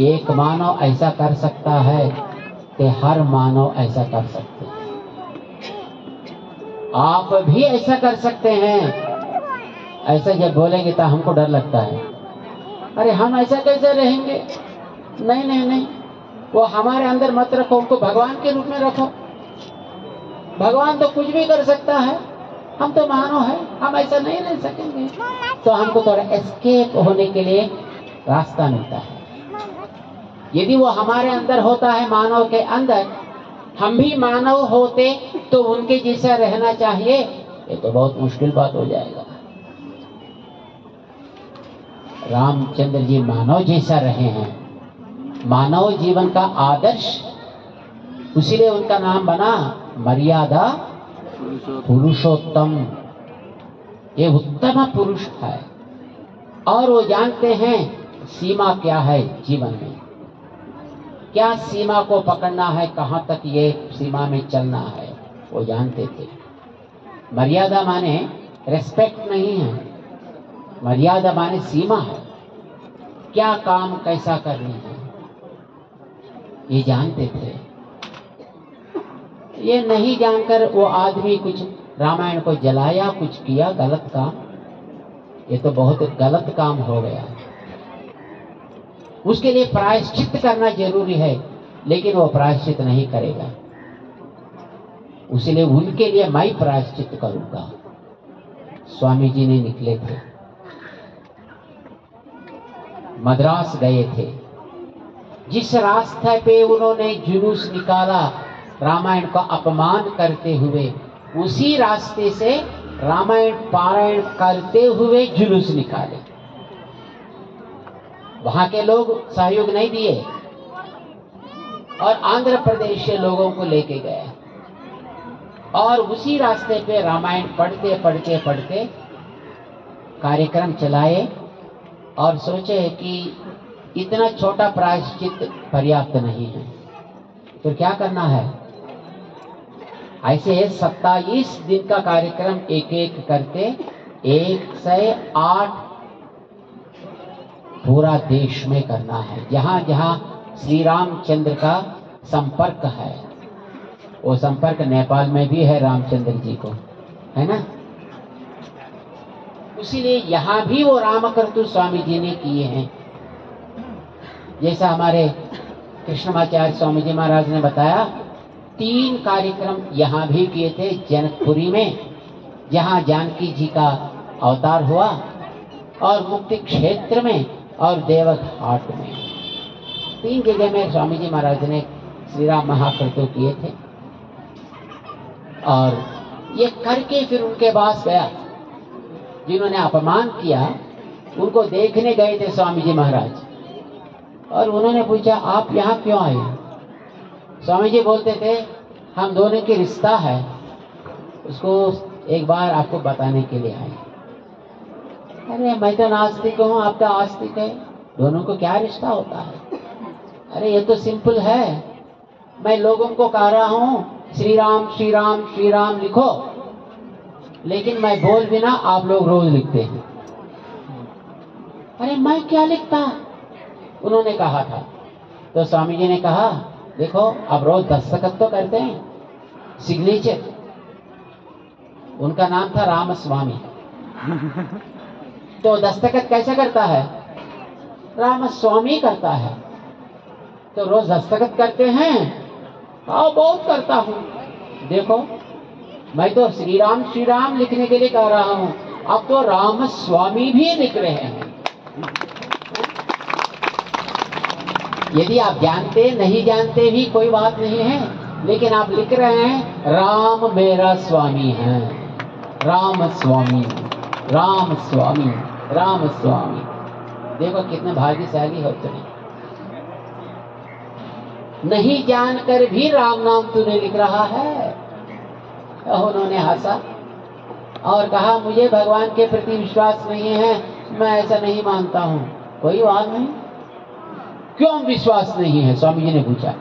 एक मानव ऐसा कर सकता है कि हर मानव ऐसा कर सकते हैं। आप भी ऐसा कर सकते हैं। ऐसा जब बोलेंगे तो हमको डर लगता है, अरे हम ऐसा कैसे रहेंगे? नहीं नहीं नहीं, वो हमारे अंदर मत रखो, उनको भगवान के रूप में रखो। भगवान तो कुछ भी कर सकता है, हम तो मानव है, हम ऐसा नहीं रह सकेंगे। तो हमको थोड़ा एस्केप होने के लिए रास्ता मिलता है। यदि वो हमारे अंदर होता है, मानव के अंदर, हम भी मानव होते तो उनके जैसा रहना चाहिए, ये तो बहुत मुश्किल बात हो जाएगा। रामचंद्र जी मानव जैसा रहे हैं, मानव जीवन का आदर्श, उसीलिए उनका नाम बना मर्यादा पुरुषोत्तम। ये उत्तम पुरुष है और वो जानते हैं सीमा क्या है जीवन में, क्या सीमा को पकड़ना है, कहाँ तक ये सीमा में चलना है, वो जानते थे। मर्यादा माने रेस्पेक्ट नहीं है, मर्यादा माने सीमा है, क्या काम कैसा करनी है, ये जानते थे। ये नहीं जानकर वो आदमी कुछ रामायण को जलाया, कुछ किया गलत काम, ये तो बहुत गलत काम हो गया। उसके लिए प्रायश्चित करना जरूरी है, लेकिन वो प्रायश्चित नहीं करेगा, इसलिए उनके लिए मैं प्रायश्चित करूंगा। स्वामी जी ने निकले थे, मद्रास गए थे, जिस रास्ते पे उन्होंने जुलूस निकाला रामायण का अपमान करते हुए, उसी रास्ते से रामायण पारायण करते हुए जुलूस निकाले। वहां के लोग सहयोग नहीं दिए और आंध्र प्रदेश के लोगों को लेके गए और उसी रास्ते पे रामायण पढ़ते पढ़ते पढ़ते कार्यक्रम चलाए और सोचे कि इतना छोटा प्रायश्चित पर्याप्त नहीं है, तो क्या करना है। ऐसे 27 दिन का कार्यक्रम एक एक करके 108 पूरा देश में करना है। जहां जहां श्री रामचंद्र का संपर्क है, वो संपर्क नेपाल में भी है रामचंद्र जी को, है ना। इसीलिए यहाँ भी वो रामकर्तु स्वामी जी ने किए हैं। जैसा हमारे कृष्णमाचार्य स्वामी जी महाराज ने बताया, 3 कार्यक्रम यहाँ भी किए थे, जनकपुरी में जहाँ जानकी जी का अवतार हुआ, और मुक्ति क्षेत्र में और देवघाट में। 3 जगह में स्वामी जी महाराज ने श्री राम महाकृतु किए थे। और ये करके फिर उनके पास गया, जिन्होंने अपमान किया उनको देखने गए थे स्वामी जी महाराज, और उन्होंने पूछा आप यहाँ क्यों आए। स्वामी जी बोलते थे हम दोनों की रिश्ता है, उसको एक बार आपको बताने के लिए आए। अरे मैं तो नास्तिक हूँ, आप तो आस्तिक है, दोनों को क्या रिश्ता होता है? अरे ये तो सिंपल है, मैं लोगों को कह रहा हूँ श्री राम श्री राम श्री राम लिखो, लेकिन मैं बोल बिना आप लोग रोज लिखते हैं। अरे मैं क्या लिखता, उन्होंने कहा था। तो स्वामी जी ने कहा देखो अब रोज दस्तखत तो करते हैं, सिग्नेचर। उनका नाम था रामस्वामी। तो दस्तखत कैसा करता है? रामस्वामी करता है। तो रोज दस्तखत करते हैं? हाँ बहुत करता हूँ। देखो मैं तो श्री राम लिखने के लिए कह रहा हूँ, अब तो रामस्वामी भी लिख रहे हैं। यदि आप जानते नहीं जानते भी कोई बात नहीं है, लेकिन आप लिख रहे हैं राम मेरा स्वामी है, राम स्वामी राम स्वामी राम स्वामी। देखो कितने भाग्यशाली हो तुम, नहीं जानकर भी राम नाम तूने लिख रहा है। उन्होंने हंसा और कहा मुझे भगवान के प्रति विश्वास नहीं है, मैं ऐसा नहीं मानता हूँ। कोई बात नहीं, क्यों विश्वास नहीं है? स्वामी जी ने पूछा,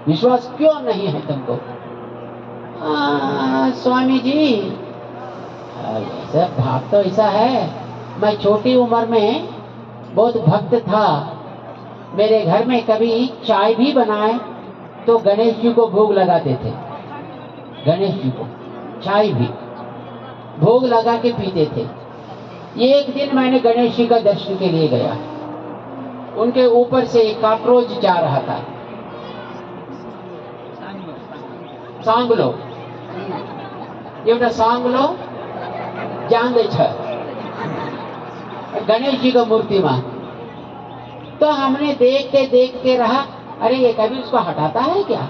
विश्वास क्यों नहीं है तुमको? स्वामी जी ऐसा भाव तो ऐसा है, मैं छोटी उम्र में बहुत भक्त था, मेरे घर में कभी चाय भी बनाए तो गणेश जी को भोग लगाते थे। गणेश जी को चाय भी भोग लगा के पीते थे। एक दिन मैंने गणेश जी का दर्शन के लिए गया, उनके ऊपर से एक कॉकरोच जा रहा था। सांगलो एवढा सांगलो जांदे छ गणेश जी का मूर्ति में। तो हमने देखते देखते रहा, अरे ये कभी उसको हटाता है क्या?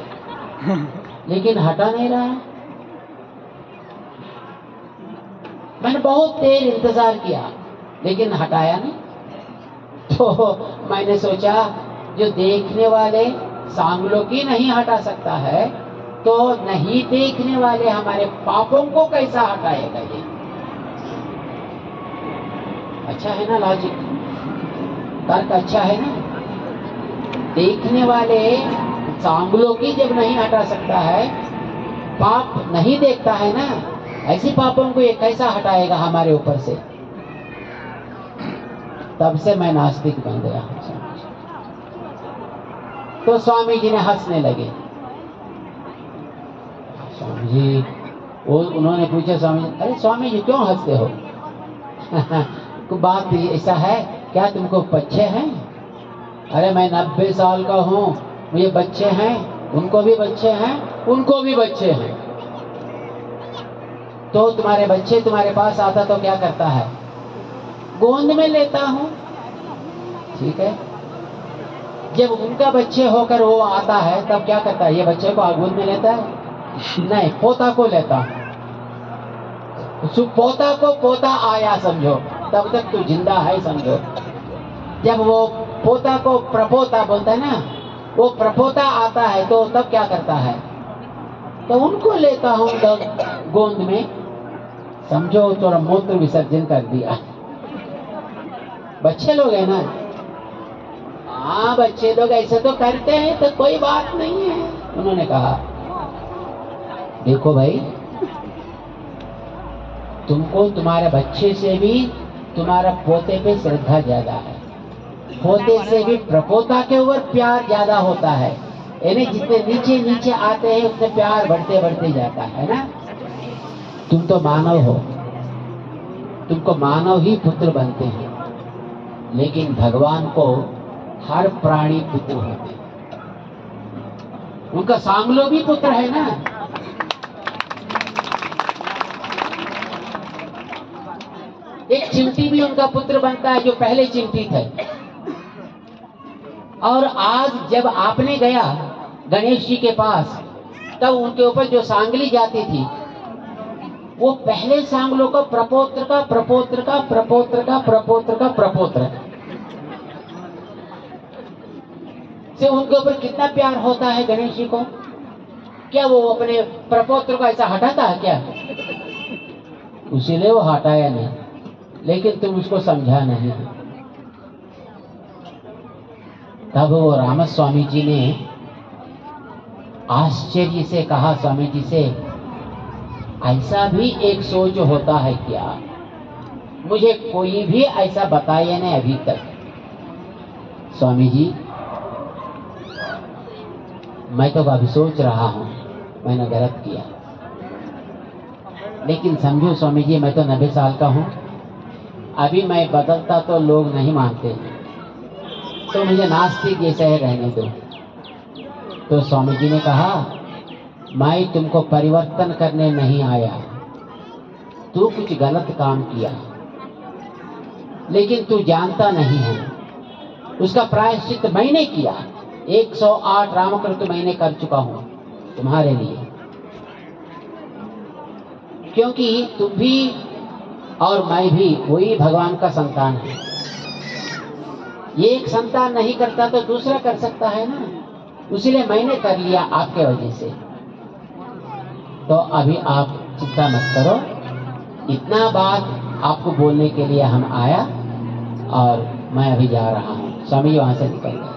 लेकिन हटा नहीं रहा। मैंने बहुत देर इंतजार किया लेकिन हटाया नहीं। तो मैंने सोचा जो देखने वाले सांगलों की नहीं हटा सकता है, तो नहीं देखने वाले हमारे पापों को कैसा हटाएगा? ये अच्छा है ना, लॉजिक तर्क अच्छा है ना। देखने वाले सांगलों की जब नहीं हटा सकता है, पाप नहीं देखता है ना, ऐसे पापों को ये कैसा हटाएगा हमारे ऊपर से? तब से मैं नास्तिक बन गया। तो स्वामी जी ने हंसने लगे। स्वामी जी उन्होंने पूछा, स्वामी जी अरे स्वामी जी क्यों हंसते हो? बात ऐसा है क्या, तुमको बच्चे हैं? अरे मैं 90 साल का हूँ, मुझे बच्चे हैं, उनको भी बच्चे हैं, उनको भी बच्चे हैं। तो तुम्हारे बच्चे तुम्हारे पास आता तो क्या करता है? गोंद में लेता हूँ। ठीक है, जब उनका बच्चे होकर वो आता है तब क्या करता है? ये बच्चे को गोद में लेता है? नहीं, पोता को लेता हूँ। पोता को पोता आया समझो, तब तक तू जिंदा है समझो। जब वो पोता को प्रपोता बोलता है ना, वो प्रपोता आता है तो तब क्या करता है? तो उनको लेता हूँ गोंद में, समझो थोड़ा मूत्र विसर्जन कर दिया। बच्चे लोग है ना, हाँ बच्चे लोग ऐसे तो करते हैं, तो कोई बात नहीं है। उन्होंने कहा देखो भाई, तुमको तुम्हारे बच्चे से भी तुम्हारा पोते पे श्रद्धा ज्यादा है, पोते से भी प्रपोता के ऊपर प्यार ज्यादा होता है। यानी जितने नीचे नीचे आते हैं उतने प्यार बढ़ते बढ़ते जाता है ना। तुम तो मानव हो, तुमको मानव ही पुत्र बनते हैं, लेकिन भगवान को हर प्राणी पुत्र होते हैं। उनका सांगलो भी पुत्र है ना। एक चिमटी भी उनका पुत्र बनता है जो पहले चिमटी थे। और आज जब आपने गया गणेश जी के पास, तब उनके ऊपर जो सांगली जाती थी, वो पहले सांगलों का प्रपोत्र का प्रपोत्र का प्रपोत्र का प्रपोत्र का प्रपोत्र से उनके ऊपर कितना प्यार होता है गणेश जी को। क्या वो अपने प्रपोत्र को ऐसा हटाता है क्या? इसीलिए वो हटाया नहीं। लेकिन तुम उसको समझा नहीं। तब वो रामस्वामी जी ने आश्चर्य से कहा स्वामी जी से, ऐसा भी एक सोच होता है क्या? मुझे कोई भी ऐसा बताया नहीं अभी तक। स्वामी जी, मैं तो अभी सोच रहा हूं मैंने गलत किया, लेकिन समझो स्वामी जी, मैं तो 90 साल का हूं, अभी मैं बदलता तो लोग नहीं मानते, तो मुझे नास्तिक जैसे है रहने दो। तो स्वामी जी ने कहा, मैं तुमको परिवर्तन करने नहीं आया, तू कुछ गलत काम किया लेकिन तू जानता नहीं है, उसका प्रायश्चित मैंने किया। 108 रामकृत मैंने कर चुका हूं तुम्हारे लिए, क्योंकि तुम भी और मैं भी वही भगवान का संतान है। ये एक संतान नहीं करता तो दूसरा कर सकता है ना, इसलिए मैंने कर लिया आपके वजह से। तो अभी आप चिंता मत करो, इतना बात आपको बोलने के लिए हम आया और मैं अभी जा रहा हूं। स्वामी वहां से निकल गए।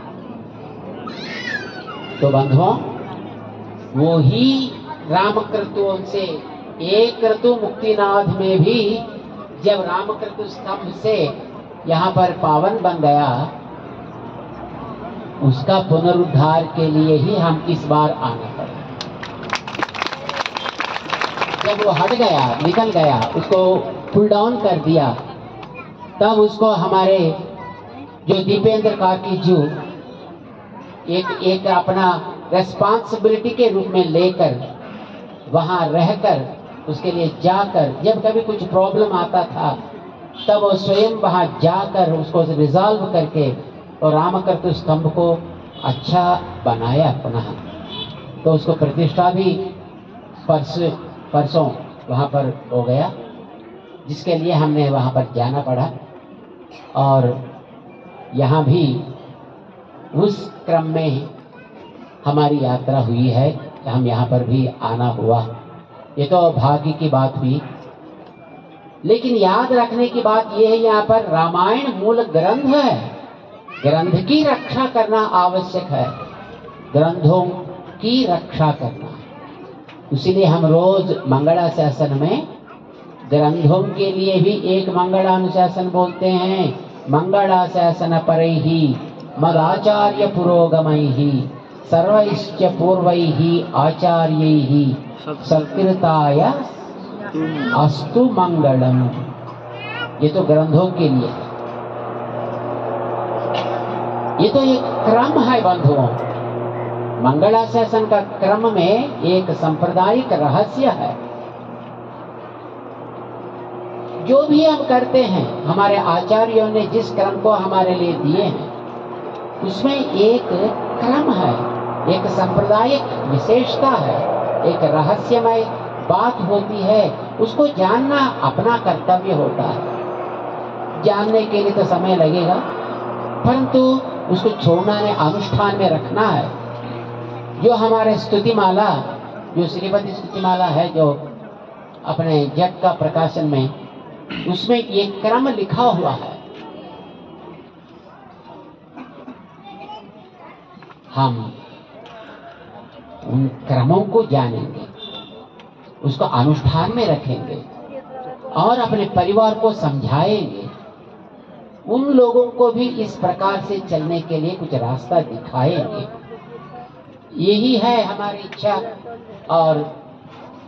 तो बंधुओं, वो ही रामकृतुओं से एक क्रतु मुक्तिनाथ में भी जब रामकृतु स्तंभ से यहाँ पर पावन बन गया, उसका पुनरुद्धार के लिए ही हम इस बार आना पड़ा। जब वो हट गया, निकल गया, उसको पुल डाउन कर दिया, तब उसको हमारे जो दीपेंद्र काकी जी एक अपना रेस्पॉन्सिबिलिटी के रूप में लेकर वहां रहकर उसके लिए जाकर, जब कभी कुछ प्रॉब्लम आता था तब वो स्वयं वहां जाकर उसको रिजॉल्व करके और रामकृत स्तंभ को अच्छा बनाया पुनः। तो उसको प्रतिष्ठा भी परसों वहां पर हो गया, जिसके लिए हमने वहां पर जाना पड़ा। और यहाँ भी उस क्रम में हमारी यात्रा हुई है, हम यहाँ पर भी आना हुआ। ये तो भाग्य की बात हुई, लेकिन याद रखने की बात यह है, यहाँ पर रामायण मूल ग्रंथ है, ग्रंथ की रक्षा करना आवश्यक है, ग्रंथों की रक्षा करना। इसीलिए हम रोज मंगलाशासन में ग्रंथों के लिए भी एक मंगलानुशासन बोलते हैं। मंगलाशासन परैहि मदाचार्य पुरोगमैहि सर्वैश्च पूर्वैहि आचार्यैहि सत्कृताय अस्तु मंगलम। ये तो ग्रंथों के लिए, ये तो एक क्रम है बंधुओं। मंगलाशासन का क्रम में एक सांप्रदायिक रहस्य है। जो भी हम करते हैं, हमारे आचार्यों ने जिस क्रम को हमारे लिए दिए हैं, उसमें एक क्रम है, एक सांप्रदायिक विशेषता है, एक रहस्यमय बात होती है। उसको जानना अपना कर्तव्य होता है। जानने के लिए तो समय लगेगा, परंतु उसको छोड़ना है, अनुष्ठान में रखना है। जो हमारे स्तुतिमाला, जो श्रीपति स्तुतिमाला है, जो अपने जग का प्रकाशन में, उसमें ये क्रम लिखा हुआ है। हम उन क्रमों को जानेंगे, उसको अनुष्ठान में रखेंगे और अपने परिवार को समझाएंगे। उन लोगों को भी इस प्रकार से चलने के लिए कुछ रास्ता दिखाएंगे। यही है हमारी इच्छा। और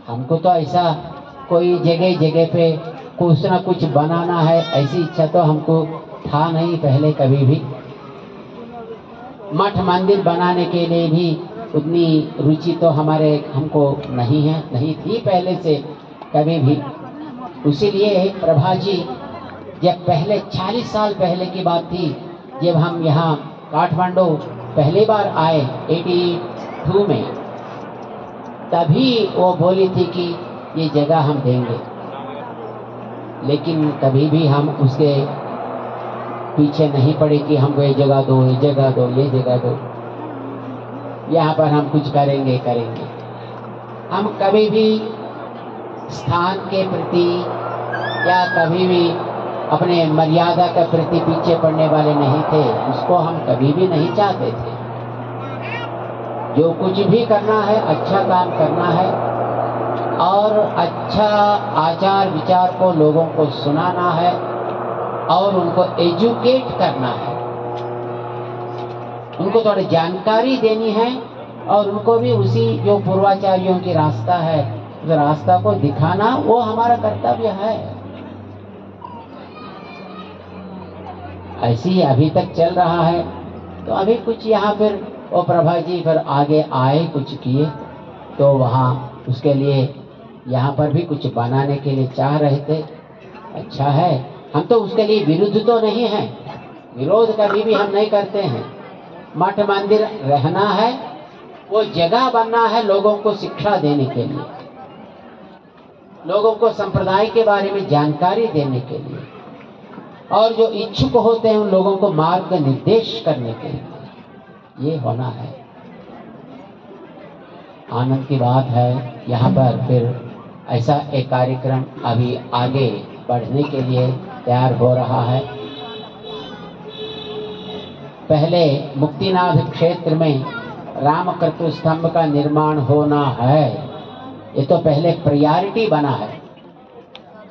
हमको तो ऐसा कोई जगह जगह पे कुछ ना कुछ बनाना है, ऐसी इच्छा तो हमको था नहीं पहले कभी भी। मठ मंदिर बनाने के लिए भी उतनी रुचि तो हमको नहीं थी पहले से कभी भी। इसीलिए प्रभा जी, जब पहले 40 साल पहले की बात थी, जब हम यहाँ काठमांडू पहली बार आए 82 में, तभी वो बोली थी कि ये जगह हम देंगे, लेकिन कभी भी हम उसके पीछे नहीं पड़े कि हमको ये जगह दो, ये जगह दो, ये जगह दो, यहाँ पर हम कुछ करेंगे। हम कभी भी स्थान के प्रति या कभी भी अपने मर्यादा के प्रति पीछे पड़ने वाले नहीं थे, उसको हम कभी भी नहीं चाहते थे। जो कुछ भी करना है अच्छा काम करना है और अच्छा आचार विचार को लोगों को सुनाना है और उनको एजुकेट करना है, उनको थोड़ी जानकारी देनी है और उनको भी उसी जो पूर्वाचार्यों की रास्ता है उस रास्ता को दिखाना वो हमारा कर्तव्य है। ऐसे ही अभी तक चल रहा है। तो अभी कुछ यहाँ फिर वो प्रभा जी फिर आगे आए, कुछ किए, तो वहाँ उसके लिए यहाँ पर भी कुछ बनाने के लिए चाह रहे थे। अच्छा है, हम तो उसके लिए विरुद्ध तो नहीं है, विरोध कभी भी हम नहीं करते हैं। मठ मंदिर रहना है, वो जगह बनना है लोगों को शिक्षा देने के लिए, लोगों को संप्रदाय के बारे में जानकारी देने के लिए, और जो इच्छुक होते हैं उन लोगों को मार्ग निर्देश करने के लिए ये होना है। आनंद की बात है, यहाँ पर फिर ऐसा एक कार्यक्रम अभी आगे बढ़ने के लिए तैयार हो रहा है। पहले मुक्तिनाथ क्षेत्र में रामकृत स्तंभ का निर्माण होना है, ये तो पहले प्रायोरिटी बना है,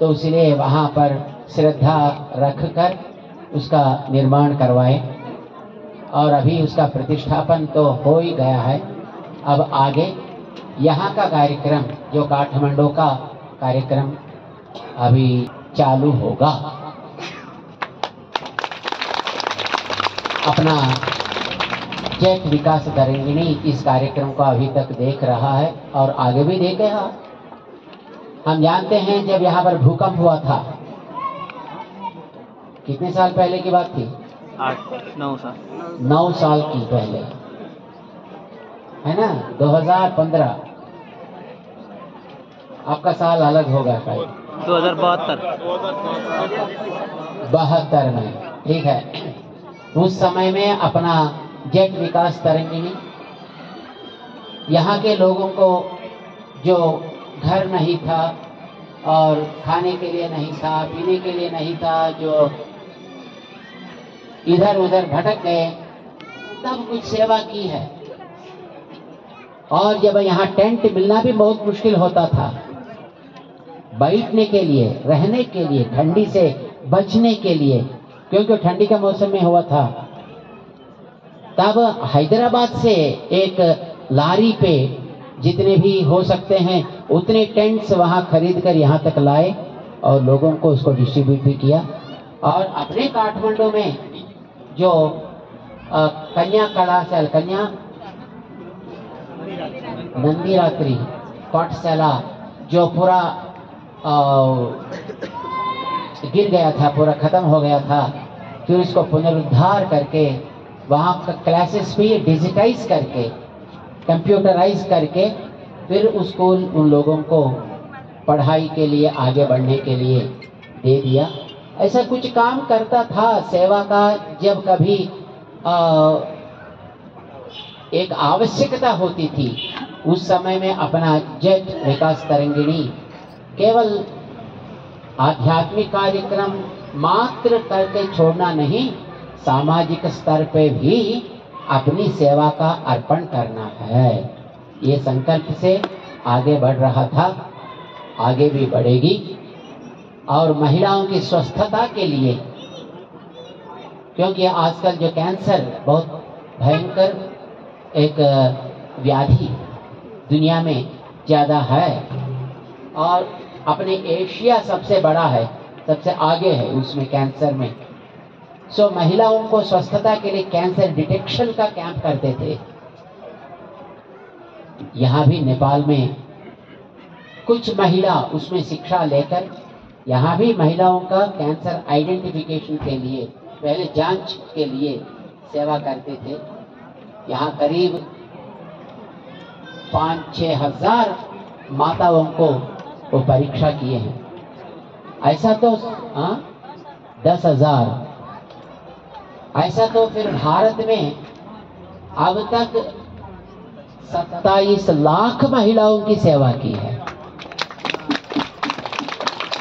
तो इसलिए वहाँ पर श्रद्धा रखकर उसका निर्माण करवाए और अभी उसका प्रतिष्ठापन तो हो ही गया है। अब आगे यहाँ का कार्यक्रम जो काठमांडू का कार्यक्रम अभी चालू होगा। अपना जेट विकास तरंगिणी इस कार्यक्रम को अभी तक देख रहा है और आगे भी देखेगा। हम जानते हैं जब यहाँ पर भूकंप हुआ था, कितने साल पहले की बात थी? 9 साल की पहले, है ना, 2015। आपका साल अलग होगा शायद, 2072 में, ठीक है। उस समय में अपना जेट विकास तरंगिणी यहाँ के लोगों को जो घर नहीं था और खाने के लिए नहीं था, पीने के लिए नहीं था, जो इधर उधर भटक गए, तब कुछ सेवा की है। और जब यहाँ टेंट मिलना भी बहुत मुश्किल होता था, बैठने के लिए, रहने के लिए, ठंडी से बचने के लिए, क्योंकि ठंडी का मौसम में हुआ था। तब हैदराबाद से एक लारी पे जितने भी हो सकते हैं उतने टेंट्स वहाँ खरीद कर यहाँ तक लाए और लोगों को उसको डिस्ट्रीब्यूट भी किया। और अपने काठमांडू में जो कन्या कलाशाल, कन्या नंदी रात्रि पाठशाला जो पूरा गिर गया था, पूरा खत्म हो गया था, फिर उसको पुनरुद्धार करके वहाँ का क्लासेस भी डिजिटाइज करके, कंप्यूटराइज करके, फिर उसको उन लोगों को पढ़ाई के लिए आगे बढ़ने के लिए दे दिया। ऐसा कुछ काम करता था सेवा का। जब कभी एक आवश्यकता होती थी उस समय में अपना जेट विकास तरंगिणी केवल आध्यात्मिक कार्यक्रम मात्र करके छोड़ना नहीं, सामाजिक स्तर पे भी अपनी सेवा का अर्पण करना है। ये संकल्प से आगे बढ़ रहा था, आगे भी बढ़ेगी। और महिलाओं की स्वस्थता के लिए, क्योंकि आजकल जो कैंसर बहुत भयंकर एक व्याधि दुनिया में ज़्यादा है और अपने एशिया सबसे बड़ा है, सबसे आगे है उसमें कैंसर में। सो महिलाओं को स्वस्थता के लिए कैंसर डिटेक्शन का कैंप करते थे। यहाँ भी नेपाल में कुछ महिला उसमें शिक्षा लेकर यहाँ भी महिलाओं का कैंसर आइडेंटिफिकेशन के लिए, पहले जांच के लिए सेवा करते थे। यहाँ करीब 5-6 हजार माताओं को वो परीक्षा किए हैं। ऐसा तो 10,000। ऐसा तो फिर भारत में अब तक 27 लाख महिलाओं की सेवा की है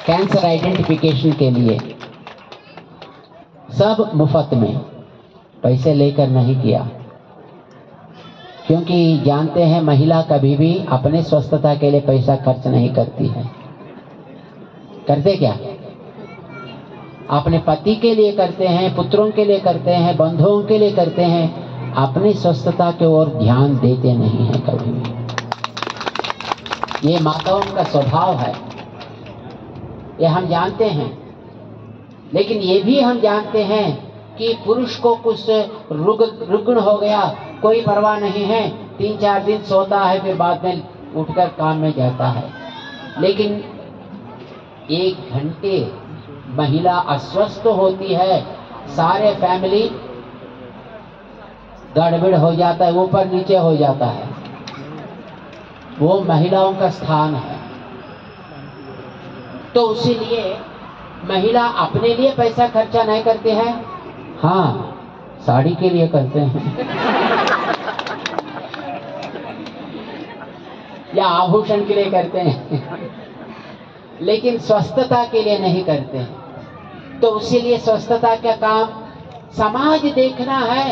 कैंसर आइडेंटिफिकेशन के लिए। सब मुफ्त में, पैसे लेकर नहीं किया, क्योंकि जानते हैं महिला कभी भी अपने स्वस्थता के लिए पैसा खर्च नहीं करती है। करते क्या? अपने पति के लिए करते हैं, पुत्रों के लिए करते हैं, बंधुओं के लिए करते हैं, अपनी स्वस्थता की ओर ध्यान देते नहीं है कभी भी। ये माताओं का स्वभाव है, ये हम जानते हैं। लेकिन ये भी हम जानते हैं कि पुरुष को कुछ रुग्ण हो गया, कोई परवाह नहीं है, 3-4 दिन सोता है, फिर बाद में उठकर काम में जाता है। लेकिन 1 घंटे महिला अस्वस्थ होती है, सारे फैमिली गड़बड़ हो जाता है, ऊपर नीचे हो जाता है। वो महिलाओं का स्थान है। तो इसीलिए महिला अपने लिए पैसा खर्चा नहीं करते हैं, हाँ साड़ी के लिए करते हैं या आभूषण के लिए करते हैं, लेकिन स्वस्थता के लिए नहीं करते हैं। तो इसीलिए स्वस्थता का काम समाज देखना है,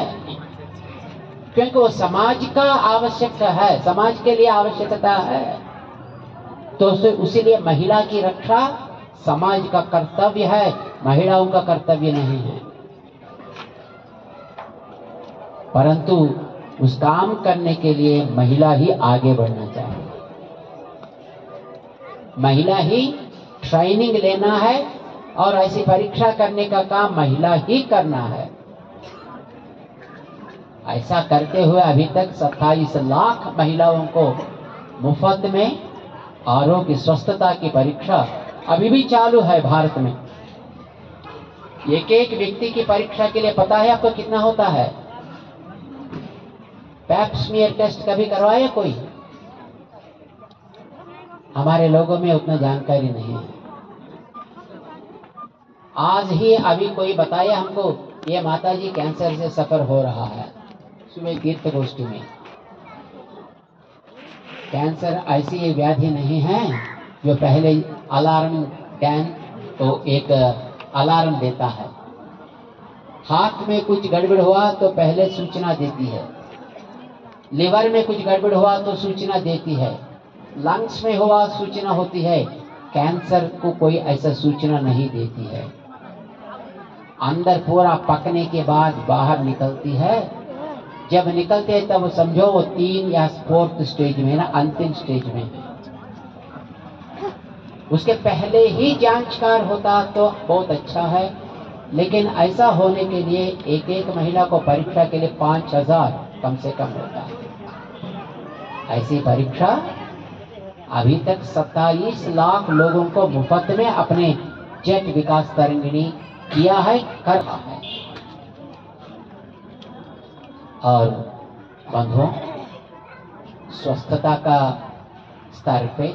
क्योंकि वो समाज का आवश्यक है, समाज के लिए आवश्यकता है। तो उसीलिए महिला की रक्षा समाज का कर्तव्य है, महिलाओं का कर्तव्य नहीं है। परंतु उस काम करने के लिए महिला ही आगे बढ़ना चाहिए, महिला ही ट्रेनिंग लेना है, और ऐसी परीक्षा करने का काम महिला ही करना है। ऐसा करते हुए अभी तक 27 लाख महिलाओं को मुफ्त में आरोग्य स्वस्थता की परीक्षा अभी भी चालू है भारत में। एक व्यक्ति की परीक्षा के लिए पता है आपको कितना होता है? पैप स्मीयर टेस्ट कभी करवाया कोई? हमारे लोगों में उतना जानकारी नहीं है। आज ही अभी कोई बताया हमको, ये माताजी कैंसर से सफर हो रहा है, सुबह तीर्थ गोष्ठी में। कैंसर ऐसी व्याधि नहीं है जो पहले अलार्म कैन तो एक अलार्म देता है। हाथ में कुछ गड़बड़ हुआ तो पहले सूचना देती है, लिवर में कुछ गड़बड़ हुआ तो सूचना देती है, लंग्स में हुआ सूचना होती है। कैंसर को कोई ऐसा सूचना नहीं देती है। अंदर पूरा पकने के बाद बाहर निकलती है। जब निकलते हैं तब समझो वो 3 या 4th स्टेज में ना, अंतिम स्टेज में। उसके पहले ही जांचकार होता तो बहुत अच्छा है, लेकिन ऐसा होने के लिए एक महिला को परीक्षा के लिए 5000 कम से कम होता है। ऐसी परीक्षा अभी तक 27 लाख लोगों को मुफ्त में अपने जेट विकास तरंगिणी किया है, कर रहा है। और बंधुओं, स्वस्थता का स्तर पे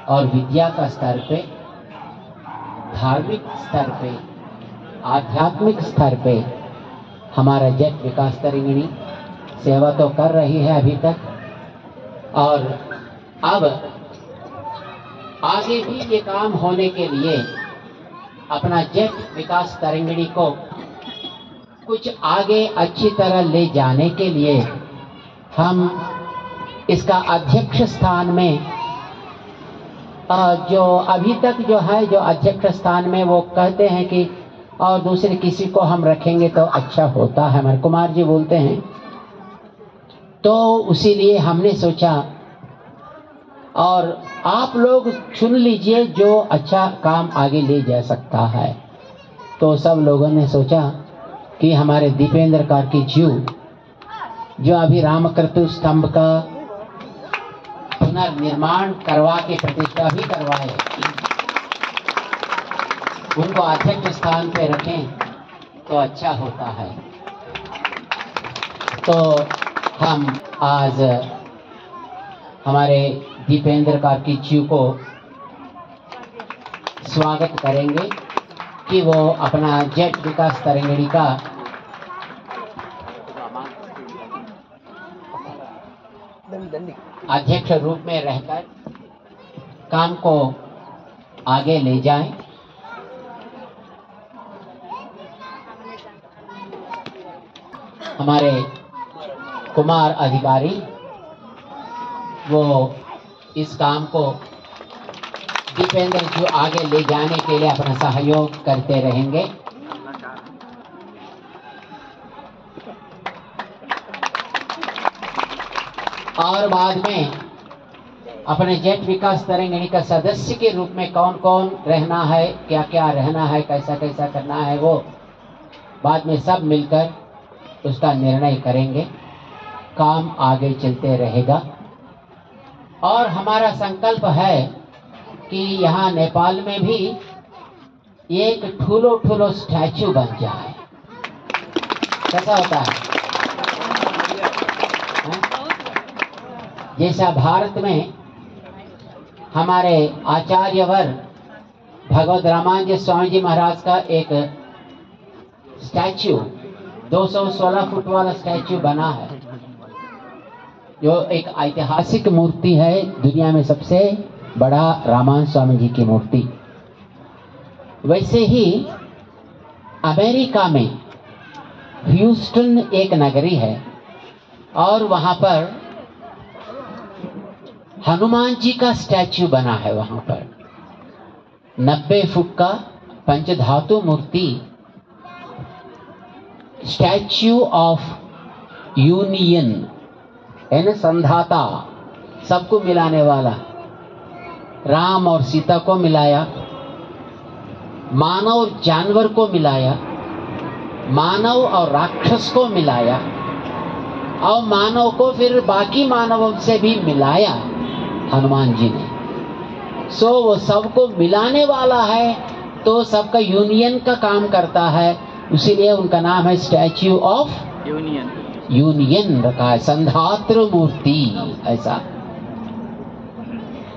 और विद्या का स्तर पे, धार्मिक स्तर पे, आध्यात्मिक स्तर पे हमारा जेट विकास तरंगिणी सेवा तो कर रही है अभी तक, और अब आगे भी ये काम होने के लिए अपना जेट विकास तरंगिणी को कुछ आगे अच्छी तरह ले जाने के लिए हम इसका अध्यक्ष स्थान में जो अभी तक जो है, जो अध्यक्ष स्थान में वो कहते हैं कि और दूसरे किसी को हम रखेंगे तो अच्छा होता है, हमारे कुमार जी बोलते हैं। तो इसीलिए हमने सोचा, और आप लोग चुन लीजिए जो अच्छा काम आगे ले जा सकता है। तो सब लोगों ने सोचा कि हमारे दीपेंद्र कार्की जी जो अभी रामकृत स्तंभ का पुनर्निर्माण करवा के प्रतिष्ठा भी करवाए, उनको अध्यक्ष स्थान पे रखें तो अच्छा होता है। तो हम आज हमारे दीपेंद्र कार्की जी को स्वागत करेंगे कि वो अपना जेट विकास तरंगिणी का अध्यक्ष रूप में रहकर काम को आगे ले जाएं। हमारे कुमार अधिकारी वो इस काम को दीपेंद्र जी आगे ले जाने के लिए अपना सहयोग करते रहेंगे। और बाद में अपने जेट विकास तरंगिणी का सदस्य के रूप में कौन कौन रहना है, क्या क्या रहना है, कैसा कैसा करना है, वो बाद में सब मिलकर उसका निर्णय करेंगे। काम आगे चलते रहेगा और हमारा संकल्प है कि यहाँ नेपाल में भी एक ठूलो ठूलो स्टैचू बन जाए। कैसा होता है? जैसा भारत में हमारे आचार्यवर भगवत रामानुज स्वामी जी महाराज का एक स्टैचू 216 फुट वाला स्टैचू बना है, जो एक ऐतिहासिक मूर्ति है, दुनिया में सबसे बड़ा रामानुज स्वामी जी की मूर्ति। वैसे ही अमेरिका में ह्यूस्टन एक नगरी है और वहां पर हनुमान जी का स्टैचू बना है। वहां पर 90 फुट का पंचधातु मूर्ति, स्टैच्यू ऑफ यूनियन है ना, संधाता, सबको मिलाने वाला। राम और सीता को मिलाया, मानव और जानवर को मिलाया, मानव और राक्षस को मिलाया और मानव को फिर बाकी मानवों से भी मिलाया हनुमान जी ने। सो वो सबको मिलाने वाला है, तो सबका यूनियन का काम करता है, इसीलिए उनका नाम है स्टैच्यू ऑफ यूनियन रखा है, संधात्र मूर्ति। ऐसा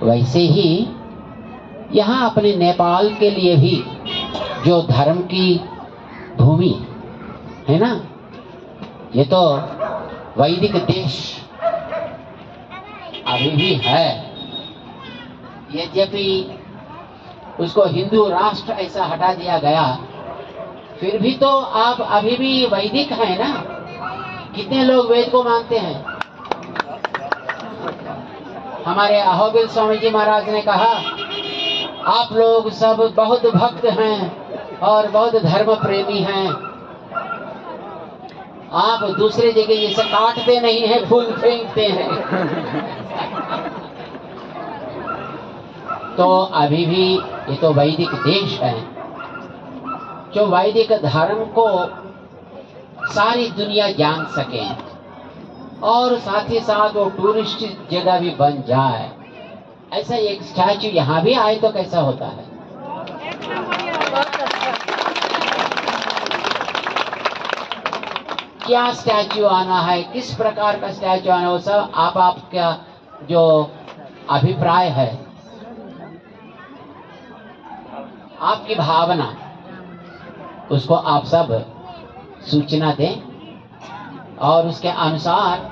वैसे ही यहाँ अपने नेपाल के लिए भी जो धर्म की भूमि है ना, ये तो वैदिक देश अभी भी है। यद्यपि उसको हिंदू राष्ट्र ऐसा हटा दिया गया, फिर भी तो आप अभी भी वैदिक हैं ना। कितने लोग वेद को मानते हैं? हमारे अहोबिल स्वामी जी महाराज ने कहा, आप लोग सब बहुत भक्त हैं और बहुत धर्म प्रेमी हैं, आप दूसरे जगह जैसे काटते नहीं हैं, फूल फेंकते हैं। तो अभी भी ये तो वैदिक देश है, जो वैदिक धर्म को सारी दुनिया जान सके और साथ ही साथ वो टूरिस्ट जगह भी बन जाए। ऐसा एक स्टैचू यहाँ भी आए तो कैसा होता है? क्या स्टैचू आना है, किस प्रकार का स्टैचू आना है, वो सब आपका जो अभिप्राय है, आपकी भावना, उसको आप सब सूचना दें और उसके अनुसार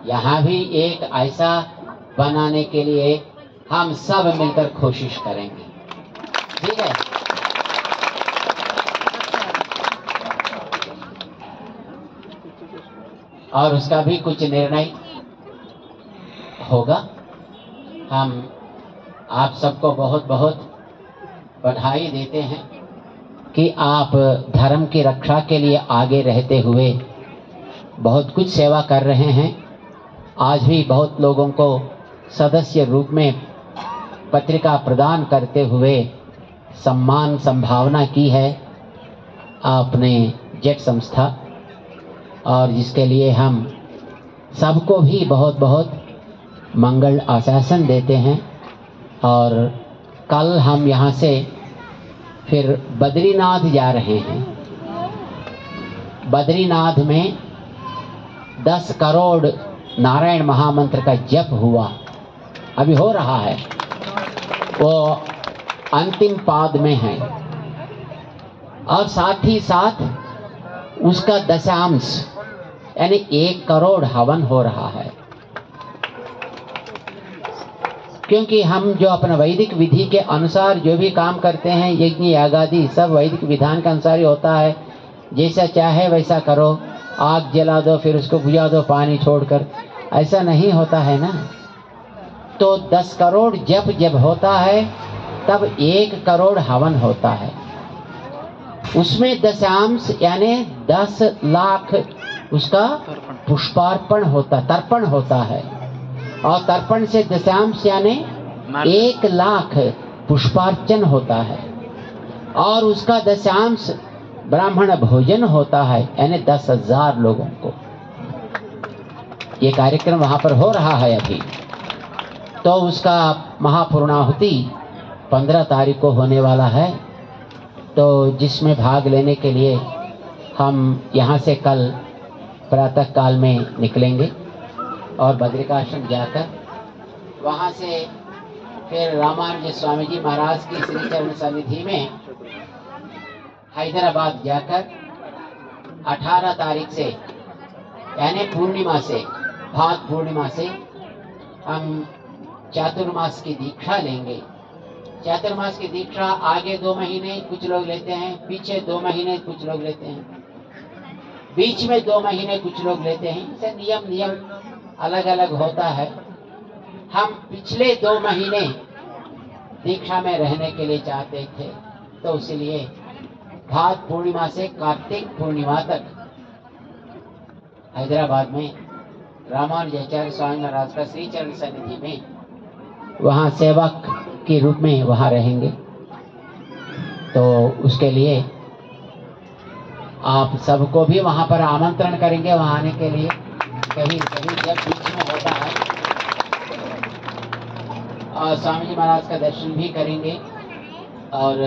यहाँ भी एक ऐसा बनाने के लिए हम सब मिलकर कोशिश करेंगे। ठीक है? और उसका भी कुछ निर्णय होगा। हम आप सबको बहुत बहुत बधाई देते हैं कि आप धर्म की रक्षा के लिए आगे रहते हुए बहुत कुछ सेवा कर रहे हैं। आज भी बहुत लोगों को सदस्य रूप में पत्रिका प्रदान करते हुए सम्मान संभावना की है आपने जेट संस्था, और जिसके लिए हम सबको भी बहुत बहुत मंगल आशासन देते हैं। और कल हम यहाँ से फिर बद्रीनाथ जा रहे हैं। बद्रीनाथ में 10 करोड़ नारायण महामंत्र का जप हुआ, अभी हो रहा है, वो अंतिम पाद में है। और साथ ही साथ उसका दशांश यानी 1 करोड़ हवन हो रहा है। क्योंकि हम जो अपना वैदिक विधि के अनुसार जो भी काम करते हैं, यज्ञ यागादि सब वैदिक विधान के अनुसार ही होता है। जैसा चाहे वैसा करो, आग जला दो फिर उसको बुझा दो पानी छोड़कर, ऐसा नहीं होता है ना। तो 10 करोड़ जप जब होता है तब 1 करोड़ हवन होता है। उसमें दशांश यानी 10 लाख उसका पुष्पार्पण होता, तर्पण होता है। और तर्पण से दशांश यानी 1 लाख पुष्पार्चन होता है। और उसका दशांश ब्राह्मण भोजन होता है, यानी 10,000 लोगों को। ये कार्यक्रम वहां पर हो रहा है अभी। तो उसका महापूर्णाहुति 15 तारीख को होने वाला है। तो जिसमें भाग लेने के लिए हम यहाँ से कल प्रातः काल में निकलेंगे और बद्रिकाश्रम जाकर वहाँ से फिर रामानुज स्वामी जी महाराज की श्री चरण सन्निधि में हैदराबाद जाकर 18 तारीख से यानी पूर्णिमा से, भात पूर्णिमा से हम चातुर्मास की दीक्षा लेंगे। चातुर्मास की दीक्षा आगे 2 महीने कुछ लोग लेते हैं, पीछे 2 महीने कुछ लोग लेते हैं, बीच में 2 महीने कुछ लोग लेते हैं। इसे नियम अलग अलग होता है। हम पिछले 2 महीने दीक्षा में रहने के लिए चाहते थे, तो इसलिए भात पूर्णिमा से कार्तिक पूर्णिमा तक हैदराबाद में रामानुजाचार्य स्वामी महाराज का श्री चरण सन्निधि में वहाँ सेवक के रूप में वहाँ रहेंगे। तो उसके लिए आप सबको भी वहाँ पर आमंत्रण करेंगे वहाँ आने के लिए। कहीं जब बीच में होता है और स्वामी जी महाराज का दर्शन भी करेंगे। और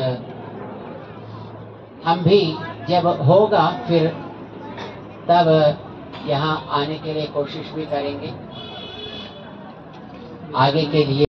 हम भी जब होगा फिर तब यहाँ आने के लिए कोशिश भी करेंगे आगे के लिए।